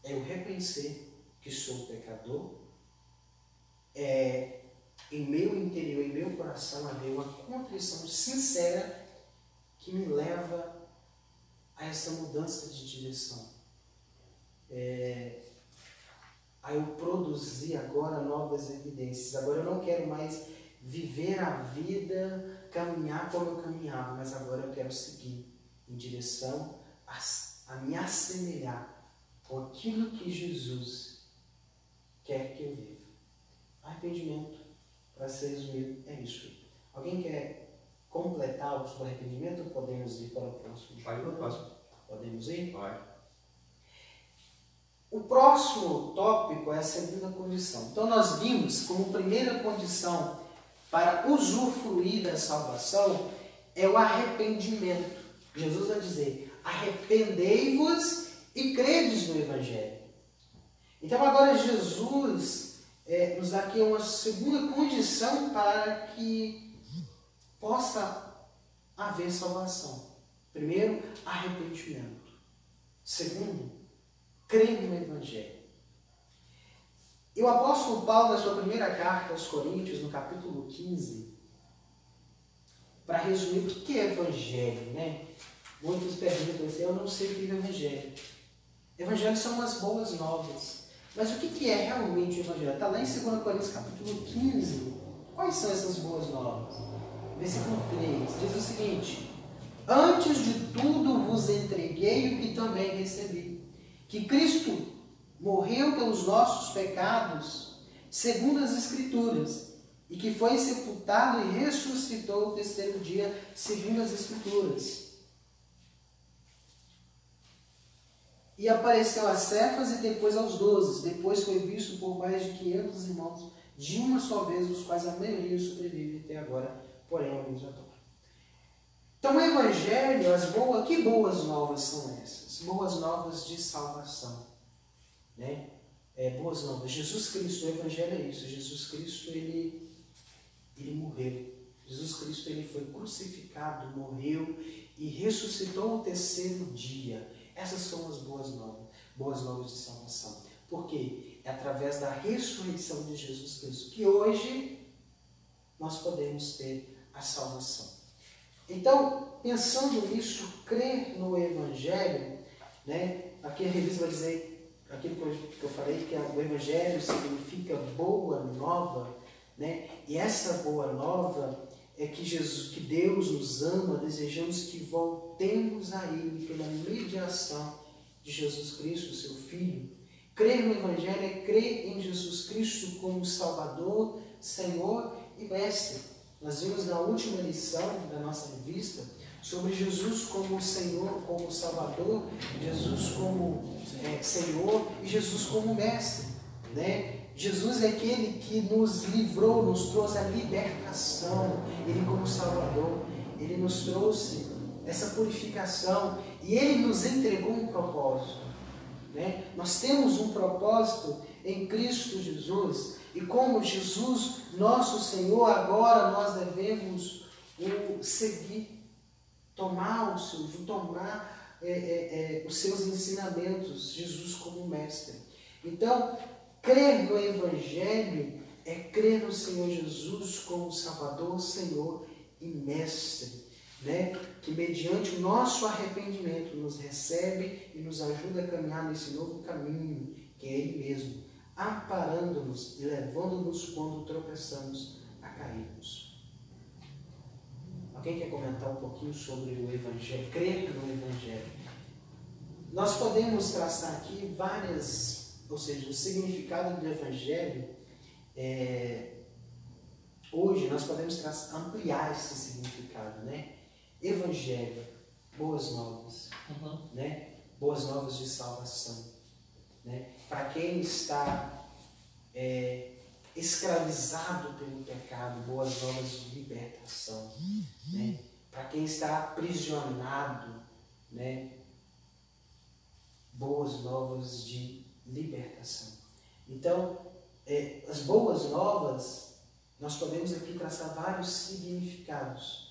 É eu reconhecer que sou pecador, em meu interior, em meu coração, haver uma contrição sincera que me leva a essa mudança de direção. A eu produzir agora novas evidências. Agora eu não quero mais viver a vida, caminhar como eu caminhava, mas agora eu quero seguir em direção a me assemelhar com aquilo que Jesus quer que eu viva. Arrependimento, para ser resumido, é isso. Alguém quer completar o arrependimento ou podemos ir para o próximo? Podemos ir? Pode. O próximo tópico é a segunda condição. Então nós vimos como primeira condição para usufruir da salvação é o arrependimento. Jesus vai dizer, arrependei-vos e credes no Evangelho. Então agora Jesus nos dá aqui uma segunda condição para que possa haver salvação. Primeiro, arrependimento. Segundo, crer no Evangelho. E o apóstolo Paulo, na sua primeira carta aos Coríntios, no capítulo 15, para resumir o que é Evangelho, né? Muitos perguntam assim, eu não sei o que é o Evangelho. Evangelho são as boas novas. Mas o que é realmente o Evangelho? Está lá em 2 Coríntios capítulo 15. Quais são essas boas novas? Versículo 3 diz o seguinte: antes de tudo vos entreguei o que também recebi, que Cristo morreu pelos nossos pecados, segundo as Escrituras, e que foi sepultado e ressuscitou o terceiro dia, segundo as Escrituras. E apareceu a Cefas e depois aos 12. Depois foi visto por mais de 500 irmãos, de uma só vez, dos quais a maioria sobrevive até agora, porém alguns já estão. Então o Evangelho, que boas novas são essas? Boas novas de salvação. Né? Boas novas. Jesus Cristo, o Evangelho é isso. Jesus Cristo, ele morreu. Jesus Cristo, ele foi crucificado, morreu e ressuscitou no terceiro dia. Essas são as boas novas de salvação. Por quê? É através da ressurreição de Jesus Cristo que hoje nós podemos ter a salvação. Então, pensando nisso, crer no Evangelho, né? Aqui a revista vai dizer, aquilo que eu falei, que o Evangelho significa boa nova, né? E essa boa nova é que Deus nos ama, desejamos que voltemos a Ele pela mediação de Jesus Cristo, seu Filho. Crer no Evangelho é crer em Jesus Cristo como Salvador, Senhor e Mestre. Nós vimos na última lição da nossa revista sobre Jesus como Senhor, como Salvador, Jesus como Senhor e Jesus como Mestre, né? Jesus é aquele que nos livrou, nos trouxe a libertação. Ele como Salvador, Ele nos trouxe essa purificação e Ele nos entregou um propósito. Né? Nós temos um propósito em Cristo Jesus e como Jesus, nosso Senhor, agora nós devemos o seguir, tomar os seus ensinamentos, Jesus como Mestre. Então, crer no Evangelho é crer no Senhor Jesus como Salvador, Senhor e Mestre, né? Que mediante o nosso arrependimento nos recebe e nos ajuda a caminhar nesse novo caminho, que é Ele mesmo, amparando-nos e levando-nos quando tropeçamos a cairmos. Alguém quer comentar um pouquinho sobre o Evangelho? Crer no Evangelho. Nós podemos traçar aqui ou seja, o significado do Evangelho, hoje nós podemos ampliar esse significado, né? Evangelho, boas novas, né? Boas novas de salvação, né? Para quem está escravizado pelo pecado, boas novas de libertação, né? Para quem está aprisionado, né? Boas novas de libertação. Então, as boas novas, nós podemos aqui traçar vários significados.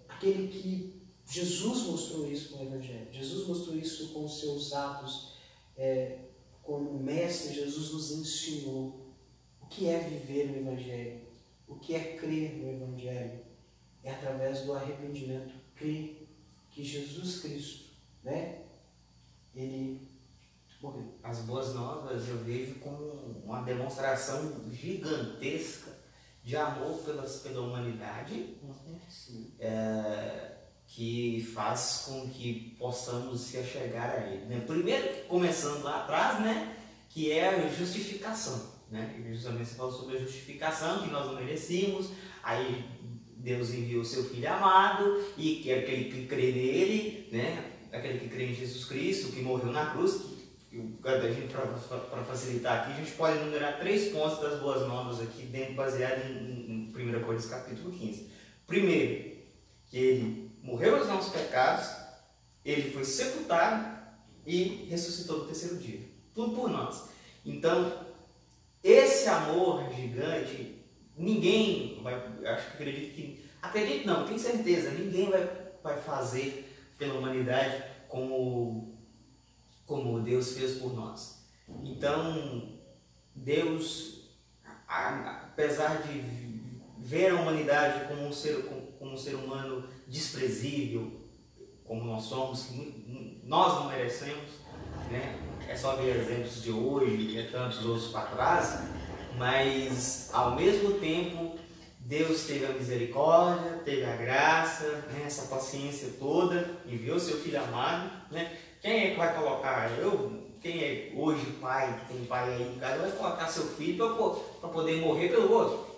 Aquele que Jesus mostrou isso com o Evangelho. Jesus mostrou isso com os seus atos. Como mestre, Jesus nos ensinou o que é viver no Evangelho, o que é crer no Evangelho. É através do arrependimento, crer que Jesus Cristo, né, Ele morreu. As boas novas eu vejo como uma demonstração gigantesca de amor pela humanidade, que faz com que possamos se achegar a Ele. Né? Primeiro, começando lá atrás, né, que é a justificação. Né? E justamente você falou sobre a justificação, que nós não merecíamos, aí Deus enviou o seu Filho amado, e que é aquele que crê nele, né? Aquele que crê em Jesus Cristo, que morreu na cruz. Para facilitar aqui, a gente pode enumerar 3 pontos das boas novas aqui, baseado em 1 Coríntios capítulo 15. Primeiro, que Ele morreu nos nossos pecados, Ele foi sepultado e ressuscitou no terceiro dia. Tudo por nós. Então, esse amor gigante, ninguém vai, acredito não, tenho certeza, ninguém vai fazer pela humanidade como Deus fez por nós. Então, Deus, apesar de ver a humanidade como um ser humano desprezível, como nós somos, que nós não merecemos, né? É só ver exemplos de hoje e tantos outros para trás, mas ao mesmo tempo Deus teve a misericórdia, teve a graça, né? Essa paciência toda, enviou seu Filho amado, né? Quem é que vai colocar? Quem é hoje pai, que tem pai aí em casa, vai colocar seu filho para poder morrer pelo outro?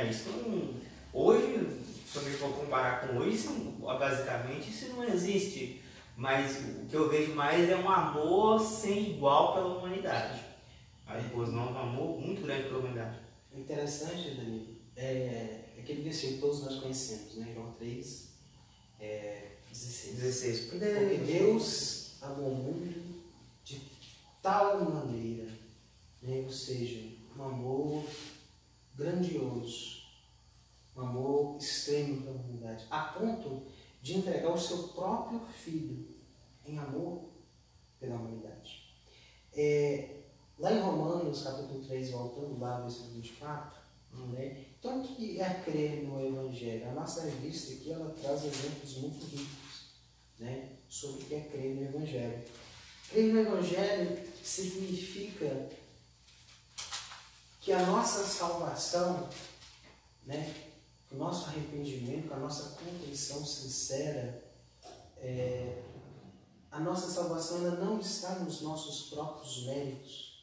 Isso não, hoje, se eu for comparar com hoje, basicamente isso não existe. Mas o que eu vejo mais é um amor sem igual pela humanidade. Pois não, um amor muito grande pela humanidade. O interessante, Danilo, é aquele versículo que todos nós conhecemos, né? João 3, 16. Porque Deus amou o mundo de tal maneira, né? Ou seja, um amor grandioso, um amor extremo pela humanidade, a ponto de entregar o seu próprio Filho em amor pela humanidade. Lá em Romanos, capítulo 3, voltando lá, versículo 24, né? Então, o que é crer no Evangelho? A nossa revista aqui, ela traz exemplos muito ricos, né? Sobre o que é crer no Evangelho. Crer no Evangelho significa que a nossa salvação, né? O nosso arrependimento, a nossa contrição sincera, a nossa salvação ainda não está nos nossos próprios méritos.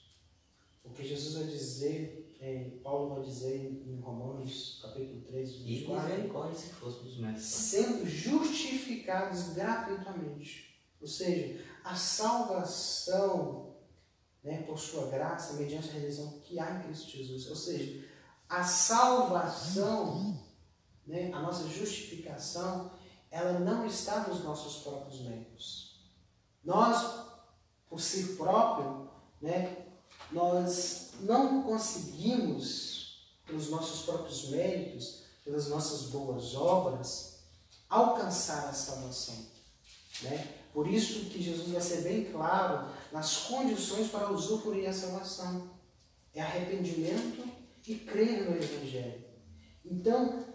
Porque Jesus vai dizer, Paulo vai dizer em Romanos, capítulo 3, 24, e misericórdia se fosse dos méritos. Sendo justificados gratuitamente. Ou seja, a salvação, né, por sua graça, mediante a redenção que há em Cristo Jesus. Ou seja, a salvação, né, a nossa justificação, ela não está nos nossos próprios méritos. Nós, por si próprio, né, nós não conseguimos, pelos nossos próprios méritos, pelas nossas boas obras, alcançar a salvação, né? Por isso que Jesus vai ser bem claro nas condições para usufruir a salvação. É arrependimento e crer no Evangelho. Então,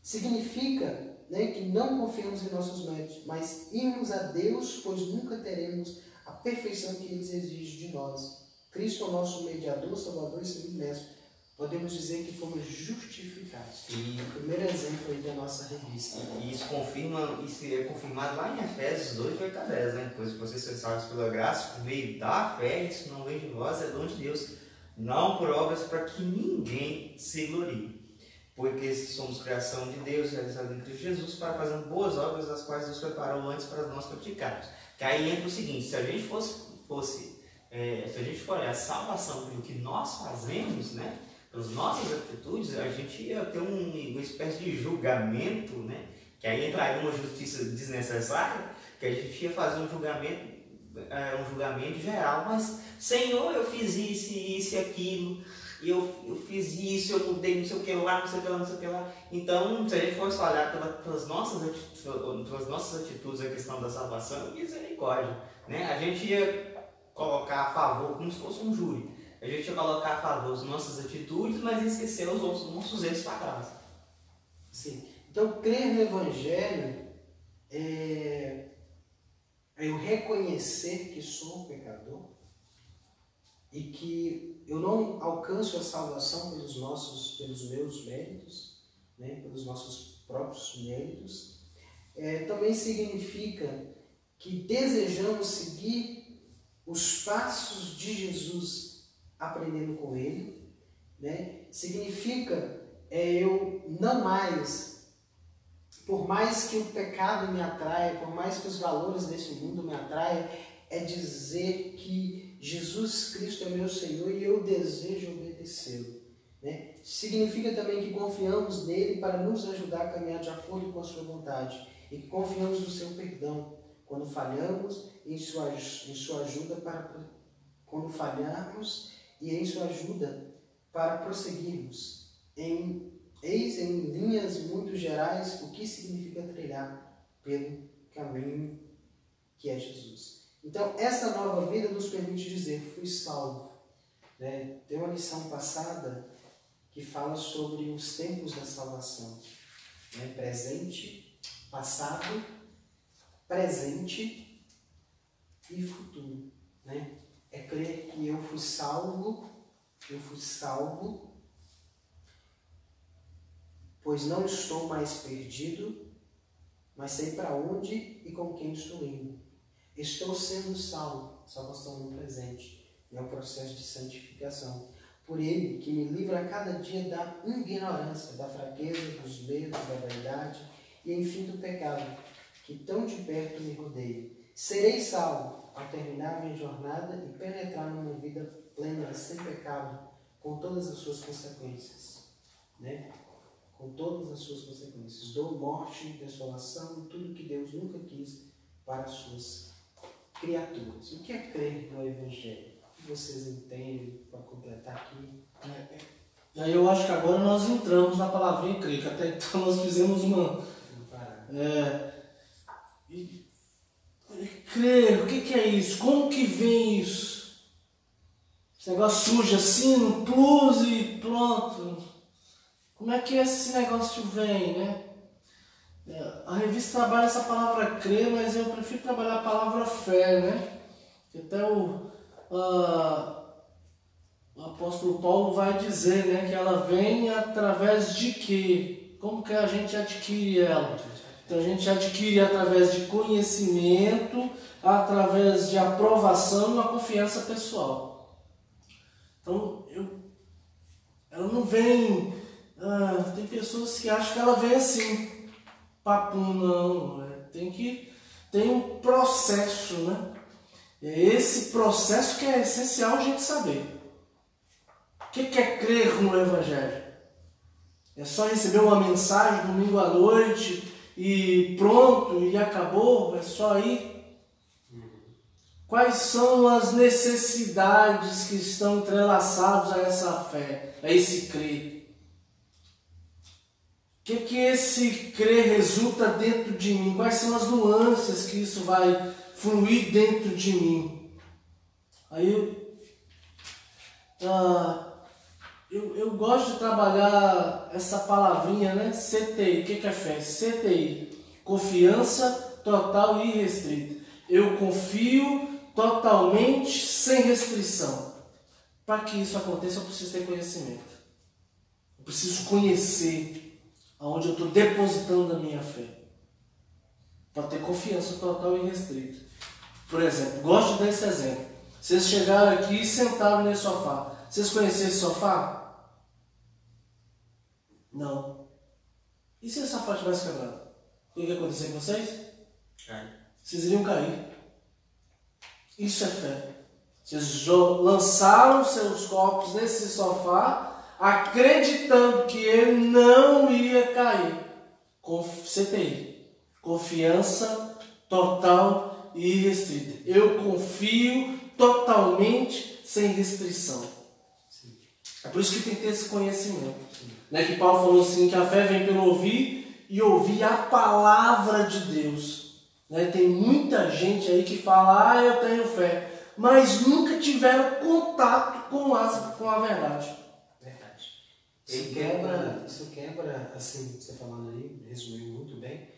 significa, né, que não confiamos em nossos méritos, mas irmos a Deus, pois nunca teremos a perfeição que Ele exige de nós. Cristo é o nosso mediador, salvador e segundo mestre. Podemos dizer que fomos justificados. E o primeiro exemplo aí da nossa revista. E isso é confirmado lá em Efésios 2, 8 a 10, né? Pois vocês são salvos pela graça, por meio da fé, isso não vem de vós, é dom de Deus, não por obras para que ninguém se glorie. Porque somos criação de Deus, realizada em Cristo Jesus, para fazer boas obras, as quais Deus preparou antes para nós praticarmos. Que aí entra o seguinte: se a gente se a gente for olhar a salvação pelo que nós fazemos, né, pelas nossas atitudes, a gente ia ter uma espécie de julgamento, né, que aí entraria uma justiça desnecessária, que a gente ia fazer um julgamento geral. Mas, Senhor, eu fiz isso e aquilo, e eu fiz isso, eu mudei não sei o que lá, não sei o que lá, não sei o que lá. Então, se a gente fosse olhar pelas nossas atitudes a questão da salvação, misericórdia, né, a gente ia colocar a favor, como se fosse um júri. A gente ia colocar a favor as nossas atitudes, mas esquecer os nossos erros para trás. Sim. Então, crer no Evangelho é eu reconhecer que sou pecador e que eu não alcanço a salvação pelos meus méritos, né, pelos nossos próprios méritos. Também significa que desejamos seguir os passos de Jesus, aprendendo com Ele, né? Significa eu não mais, por mais que o pecado me atraia, por mais que os valores desse mundo me atraiam, é dizer que Jesus Cristo é meu Senhor e eu desejo obedecê-lo, né? Significa também que confiamos nele para nos ajudar a caminhar de acordo com a sua vontade e que confiamos no seu perdão quando falhamos, em sua ajuda quando falharmos e em sua ajuda para prosseguirmos. Eis em linhas muito gerais o que significa trilhar pelo caminho que é Jesus. Então, essa nova vida nos permite dizer: fui salvo, né? Tem uma lição passada que fala sobre os tempos da salvação, né? Presente, passado, presente e futuro, né? É crer que eu fui salvo, pois não estou mais perdido, mas sei para onde e com quem estou indo. Estou sendo salvação no presente, é o processo de santificação. Por Ele que me livra a cada dia da ignorância, da fraqueza, dos medos, da verdade e enfim do pecado, que tão de perto me rodeia. Serei salvo ao terminar minha jornada e penetrar numa vida plena, sem pecado, com todas as suas consequências, né? Com todas as suas consequências, dor, morte, desolação, tudo que Deus nunca quis para as suas criaturas. O que é crer no Evangelho? O que vocês entendem para completar aqui? E aí eu acho que agora nós entramos na palavrinha crer, que até então nós fizemos uma... crer, o que é isso? Como que vem isso? Esse negócio surge assim, no plus e pronto. Como é que esse negócio vem, né? A revista trabalha essa palavra crer, mas eu prefiro trabalhar a palavra fé, né? Até o apóstolo Paulo vai dizer, né, que ela vem através de quê? Como que a gente adquire ela? Então a gente adquire através de conhecimento, através de aprovação e uma confiança pessoal. Então ela não vem... tem pessoas que acham que ela vem assim, papum, não. Tem um processo, né? É esse processo que é essencial a gente saber. O que é crer no Evangelho? É só receber uma mensagem domingo à noite e pronto, e acabou? É só ir? Quais são as necessidades que estão entrelaçadas a essa fé, a esse crer? O que esse crer resulta dentro de mim? Quais são as nuances que isso vai fluir dentro de mim? Aí eu gosto de trabalhar essa palavrinha, né? CTI. O que é fé? CTI. Confiança total e irrestrita. Eu confio totalmente, sem restrição. Para que isso aconteça, eu preciso ter conhecimento. Eu preciso conhecer aonde eu estou depositando a minha fé. Para ter confiança total e restrita. Por exemplo, gosto desse exemplo. Vocês chegaram aqui e sentaram nesse sofá. Vocês conhecem esse sofá? Não. E se esse sofá tivesse quebrado? O que ia acontecer com vocês? Vocês iriam cair. Isso é fé. Vocês lançaram seus corpos nesse sofá, acreditando que ele não ia cair. CTI. Confiança total e irrestrita. Eu confio totalmente, sem restrição. É por isso que tem que ter esse conhecimento. Né? Que Paulo falou assim, que a fé vem pelo ouvir e ouvir a palavra de Deus. Né? Tem muita gente aí que fala, eu tenho fé, mas nunca tiveram contato com a verdade. Verdade. Isso quebra, assim, você falando aí, resumiu muito bem,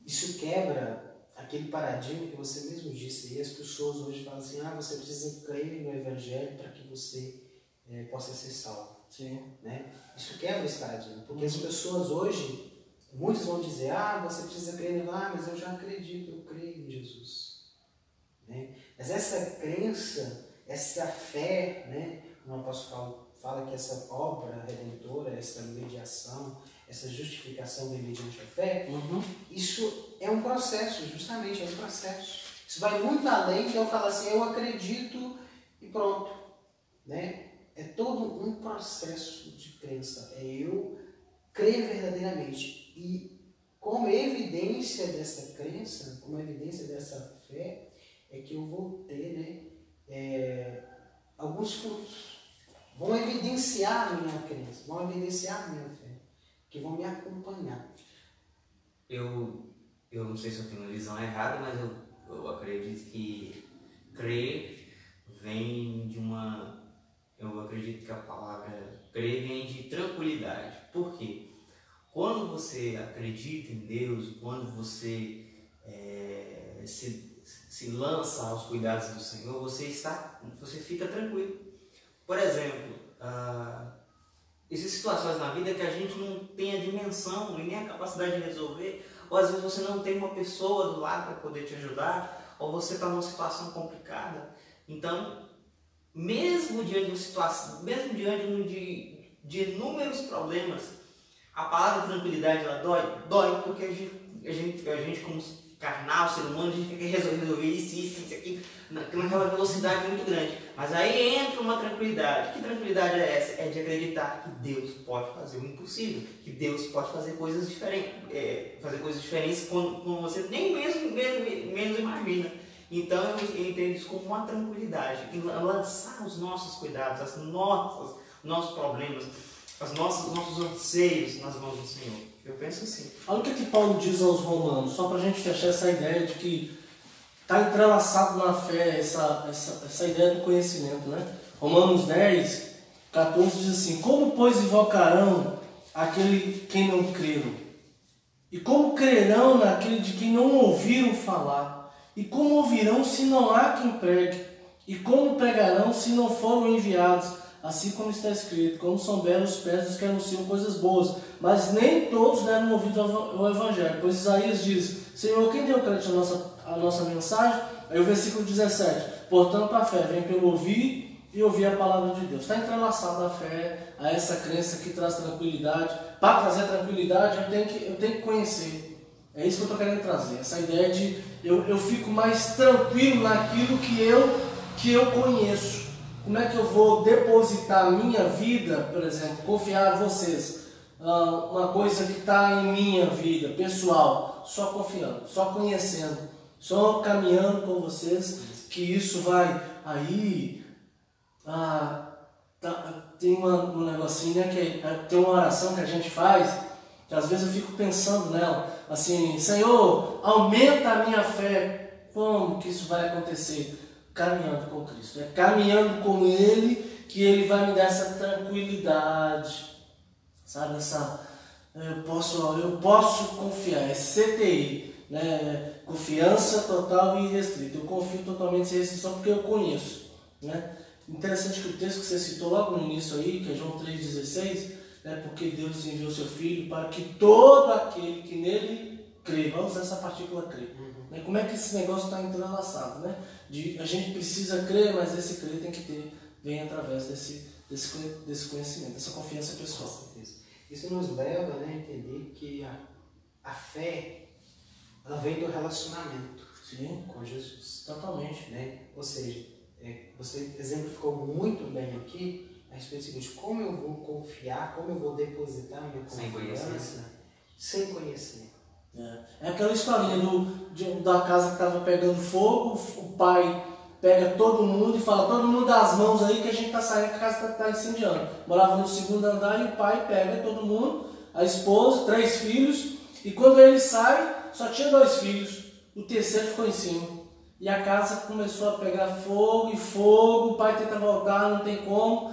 isso quebra aquele paradigma que você mesmo disse, e as pessoas hoje falam assim, você precisa crer no Evangelho para que você possa ser salvo. Sim. Né? Isso quebra esse paradigma, porque as pessoas hoje, muitos vão dizer, você precisa crer nele, mas eu já acredito, eu creio em Jesus. Né? Mas essa crença, essa fé, né? Como o apóstolo Paulo fala que essa obra redentora, essa mediação, essa justificação mediante a fé, isso é um processo, justamente, é um processo. Isso vai muito além de eu falar assim, eu acredito e pronto. Né? É todo um processo de crença, é eu crer verdadeiramente. E como evidência dessa crença, como evidência dessa fé, é que eu vou ter, né, alguns frutos. Vão evidenciar a minha crença, vão evidenciar a minha fé, que vão me acompanhar. Eu não sei se eu tenho uma visão errada, mas eu acredito que crer vem de uma... Eu acredito que a palavra crer vem de tranquilidade. Por quê? Quando você acredita em Deus, quando você se lança aos cuidados do Senhor, você fica tranquilo. Por exemplo, existem situações na vida que a gente não tem a dimensão e nem a capacidade de resolver, ou às vezes você não tem uma pessoa do lado para poder te ajudar, ou você está numa situação complicada. Então, mesmo diante de uma situação, mesmo diante de inúmeros problemas, a palavra tranquilidade ela dói porque a gente como carnal, ser humano, a gente quer resolver isso, aquilo, naquela velocidade muito grande. Mas aí entra uma tranquilidade. Que tranquilidade é essa? É de acreditar que Deus pode fazer o impossível, que Deus pode fazer coisas diferentes, quando você nem menos imagina. Então eu entendo isso como uma tranquilidade, e lançar os nossos cuidados, nossos problemas, os nossos anseios nas mãos do Senhor. Eu penso assim. Olha o que Paulo diz aos Romanos, só para a gente fechar essa ideia de que está entrelaçado na fé essa ideia do conhecimento, né? Romanos 10, 14 diz assim: como, pois, invocarão aquele quem não creram? E como crerão naquele de quem não ouviram falar? E como ouvirão se não há quem pregue? E como pregarão se não foram enviados? Assim como está escrito: como são belos os pés dos que anunciam coisas boas, mas nem todos deram ouvido ao Evangelho. Pois Isaías diz: Senhor, quem deu crédito à nossa mensagem? Aí o versículo 17: portanto a fé vem pelo ouvir e ouvir a palavra de Deus. Está entrelaçada a fé a essa crença que traz tranquilidade. Para trazer tranquilidade eu tenho que conhecer. É isso que eu estou querendo trazer, essa ideia de eu fico mais tranquilo naquilo que eu conheço. Como é que eu vou depositar a minha vida, por exemplo, confiar a vocês, uma coisa que está em minha vida pessoal, só confiando, só conhecendo, só caminhando com vocês, que isso vai aí. Tem um negocinho, né, tem uma oração que a gente faz, que às vezes eu fico pensando nela, assim: Senhor, aumenta a minha fé. Como que isso vai acontecer? Caminhando com Cristo, caminhando com Ele, que Ele vai me dar essa tranquilidade, sabe? Eu posso confiar, é CTI, né? Confiança total e irrestrita. Eu confio totalmente sem restrição porque eu conheço, né? Interessante que o texto que você citou logo no início aí, que é João 3,16, porque Deus enviou seu Filho para que todo aquele que nele crê, vamos usar essa partícula crer. Como é que esse negócio está entrelaçado, né? A gente precisa crer, mas esse crer vem através desse conhecimento, dessa confiança pessoal. Isso nos leva, né, a entender que a fé, ela vem do relacionamento. Sim, com Jesus. Totalmente. Né? Ou seja, você exemplificou muito bem aqui a respeito do seguinte: como eu vou confiar, como eu vou depositar minha confiança sem conhecer. É aquela historinha da casa que estava pegando fogo, o pai pega todo mundo e fala: todo mundo dá as mãos aí que a gente está saindo, que a casa está incendiando. Morava no segundo andar e o pai pega todo mundo, a esposa, 3 filhos, e quando ele sai, só tinha 2 filhos, o terceiro ficou em cima. E a casa começou a pegar fogo, o pai tenta voltar, não tem como.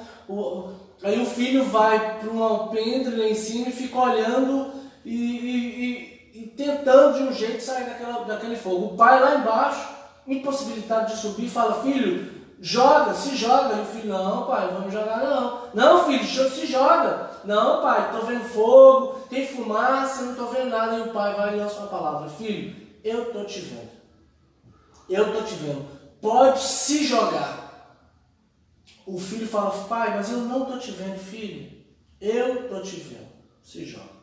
Aí o filho vai para um alpendre lá em cima e fica olhando e tentando de um jeito sair daquele fogo. O pai lá embaixo, impossibilitado de subir, fala: filho, se joga. E o filho: não, pai, vamos jogar não. Não, filho, se joga. Não, pai, estou vendo fogo, tem fumaça, não estou vendo nada. E o pai vai e lança uma palavra: filho, eu estou te vendo. Pode se jogar. O filho fala: pai, mas eu não estou te vendo, filho. Eu estou te vendo. Se joga.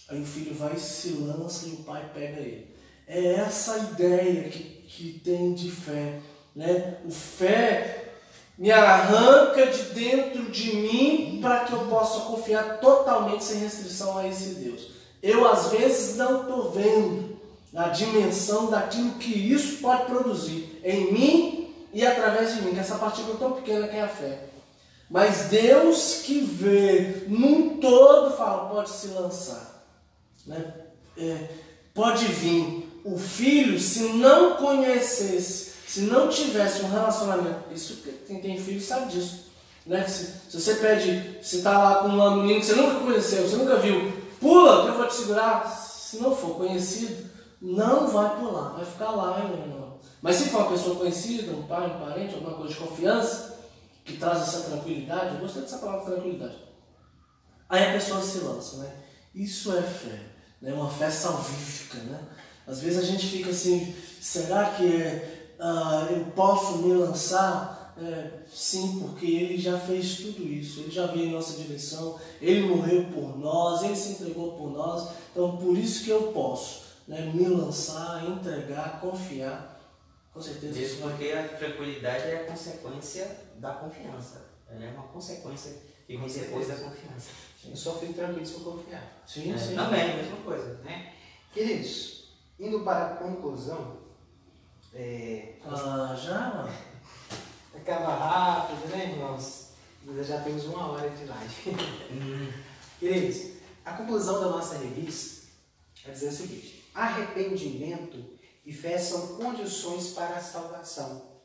Aí o filho vai e se lança e o pai pega ele. É essa ideia que tem de fé, né? O fé me arranca de dentro de mim para que eu possa confiar totalmente sem restrição a esse Deus. Eu às vezes não estou vendo a dimensão daquilo que isso pode produzir em mim e através de mim, que essa partícula tão pequena que é a fé. Mas Deus que vê num todo fala: pode se lançar. Né? Pode vir. O filho, se não conhecesse, se não tivesse um relacionamento, isso quem tem filho sabe disso, né? Se você pede, se está lá com uma menina que você nunca conheceu, você nunca viu, pula que eu vou te segurar. Se não for conhecido, não vai pular, vai ficar lá, irmão. Mas se for uma pessoa conhecida, um pai, um parente, alguma coisa de confiança, que traz essa tranquilidade, eu gostei dessa palavra tranquilidade. Aí a pessoa se lança, né? Isso é fé, né? Uma fé salvífica, né? Às vezes a gente fica assim, será que eu posso me lançar? Sim, porque Ele já fez tudo isso, Ele já veio em nossa direção, Ele morreu por nós, Ele se entregou por nós, então por isso que eu posso, né, me lançar, entregar, confiar, com certeza. Isso porque a tranquilidade é a consequência da confiança, ela é uma consequência que vem depois da confiança. Eu só fico tranquilo se eu confiar. Sim, sim. Também, a mesma coisa. Né? Queridos, indo para a conclusão, Já? acaba rápido, né, irmãos? Nós já temos 1 hora de live. Queridos, a conclusão da nossa revista é dizer o seguinte: arrependimento e fé são condições para a salvação.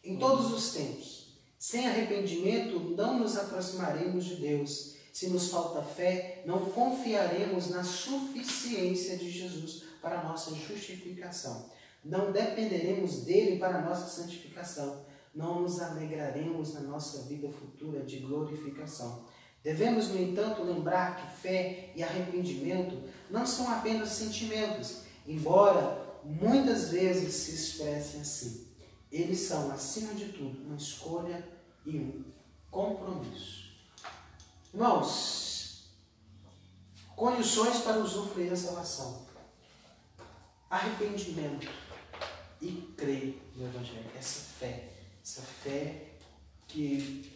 Em todos os tempos. Sem arrependimento, não nos aproximaremos de Deus. Se nos falta fé, não confiaremos na suficiência de Jesus para a nossa justificação. Não dependeremos dele para a nossa santificação. Não nos alegraremos na nossa vida futura de glorificação. Devemos, no entanto, lembrar que fé e arrependimento não são apenas sentimentos, embora muitas vezes se expressem assim. Eles são, acima de tudo, uma escolha e um compromisso. Irmãos, condições para usufruir da salvação: arrependimento e crer no Evangelho. Essa fé que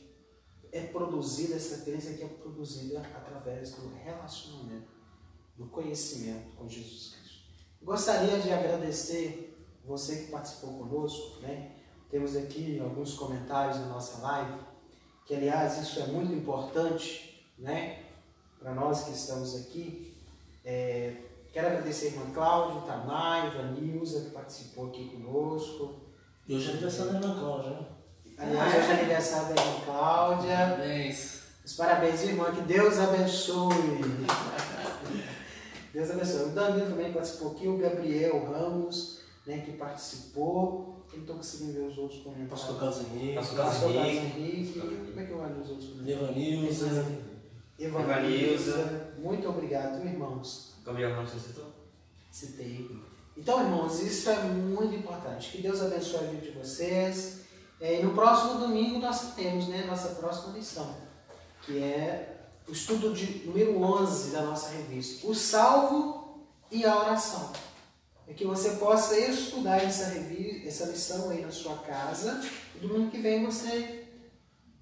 é produzida, essa crença que é produzida através do relacionamento, do conhecimento com Jesus Cristo. Gostaria de agradecer você que participou conosco, né? Temos aqui alguns comentários na nossa live, que aliás isso é muito importante, né? Para nós que estamos aqui. Quero agradecer a irmã Cláudia, Tamay, Vanilza, que participou aqui conosco. E hoje é aniversário da irmã Cláudia, né? Aliás, hoje é aniversário da irmã Cláudia. Parabéns. Os parabéns, irmã. Que Deus abençoe. Deus abençoe. O Danilo também participou aqui. O Gabriel Ramos, né, que participou. Eu não estou conseguindo ver os outros comentários. Pastor Carlos Henrique. Pastor Carlos Henrique. Como é que eu olho os outros comentários? Evanilza. Muito obrigado, irmãos. Gabriel Ramos, você citou? Citei. Então, irmãos, isso é muito importante. Que Deus abençoe a vida de vocês. E no próximo domingo nós temos, né, nossa próxima lição, que é o estudo de número 11 da nossa revista, o salvo e a oração. É que você possa estudar essa lição aí na sua casa. E domingo que vem você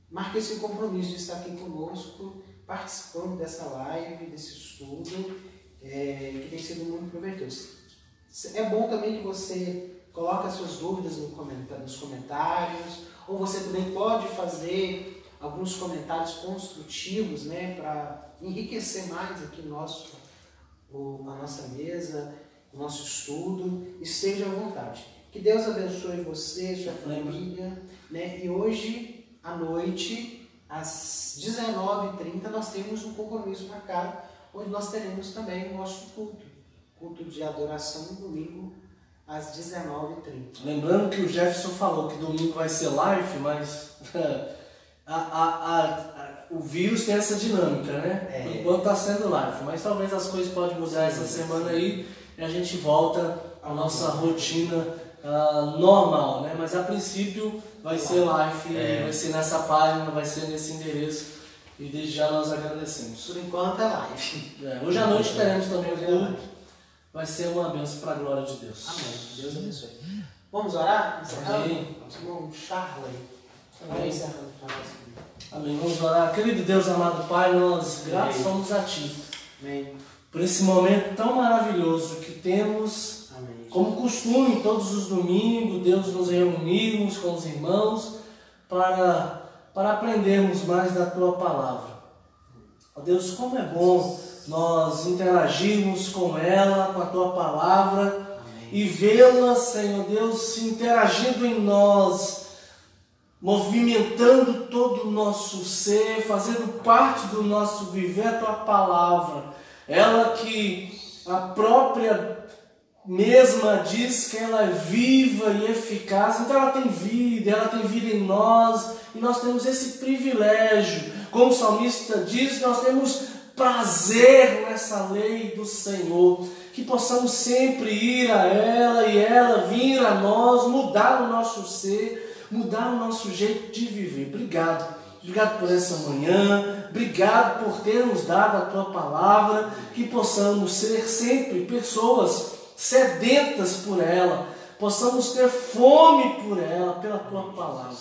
marca esse compromisso de estar aqui conosco, participando dessa live, desse estudo, que tem sido muito proveitoso. É bom também que você coloque as suas dúvidas nos comentários, ou você também pode fazer alguns comentários construtivos, né, para enriquecer mais aqui a nossa mesa, o nosso estudo. Esteja à vontade. Que Deus abençoe você, sua família, né? E hoje à noite, às 19h30, nós temos um compromisso marcado, onde nós teremos também o nosso culto de adoração no domingo, às 19h30. Lembrando que o Jefferson falou que domingo vai ser live, mas o vírus tem essa dinâmica, né? Por enquanto está sendo live, mas talvez as coisas podem mudar essa semana aí e a gente volta à nossa rotina normal, né? Mas a princípio vai ser live, vai ser nessa página, vai ser nesse endereço, e desde já nós agradecemos. Por enquanto é live. Hoje à noite teremos também o culto. Vai ser uma bênção para a glória de Deus. Amém. Deus abençoe. Vamos orar? Amém. Irmão Charley. Amém. Encerrando para nós. Amém. Vamos orar. Querido Deus, amado Pai, nós gratos somos a Ti. Amém. Por esse momento tão maravilhoso que temos, Amém. como costume, todos os domingos, Deus, nos reunirmos com os irmãos para aprendermos mais da Tua Palavra. Ó Deus, como é bom nós interagirmos com ela, com a Tua Palavra. Amém. E vê-la, Senhor Deus, se interagindo em nós, movimentando todo o nosso ser, fazendo parte do nosso viver a Tua Palavra. Ela que a própria mesma diz que ela é viva e eficaz, então ela tem vida em nós, e nós temos esse privilégio. Como o salmista diz, nós temos prazer nessa lei do Senhor, que possamos sempre ir a ela e ela vir a nós, mudar o nosso ser, mudar o nosso jeito de viver. Obrigado por essa manhã, obrigado por termos dado a Tua palavra, que possamos ser sempre pessoas sedentas por ela, possamos ter fome por ela, pela Tua palavra.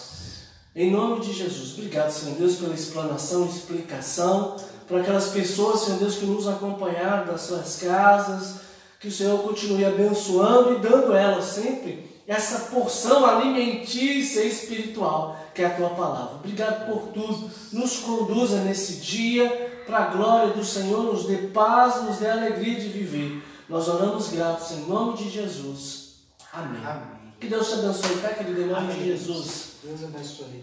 Em nome de Jesus, obrigado, Senhor Deus, pela explanação, explicação, para aquelas pessoas, Senhor Deus, que nos acompanharam das suas casas, que o Senhor continue abençoando e dando a elas sempre essa porção alimentícia e espiritual, que é a Tua palavra. Obrigado por tudo, nos conduza nesse dia, para a glória do Senhor, nos dê paz, nos dê alegria de viver. Nós oramos gratos em nome de Jesus. Amém. Amém. Que Deus te abençoe, Pai, querido, em nome Amém. de Jesus. Deus abençoe.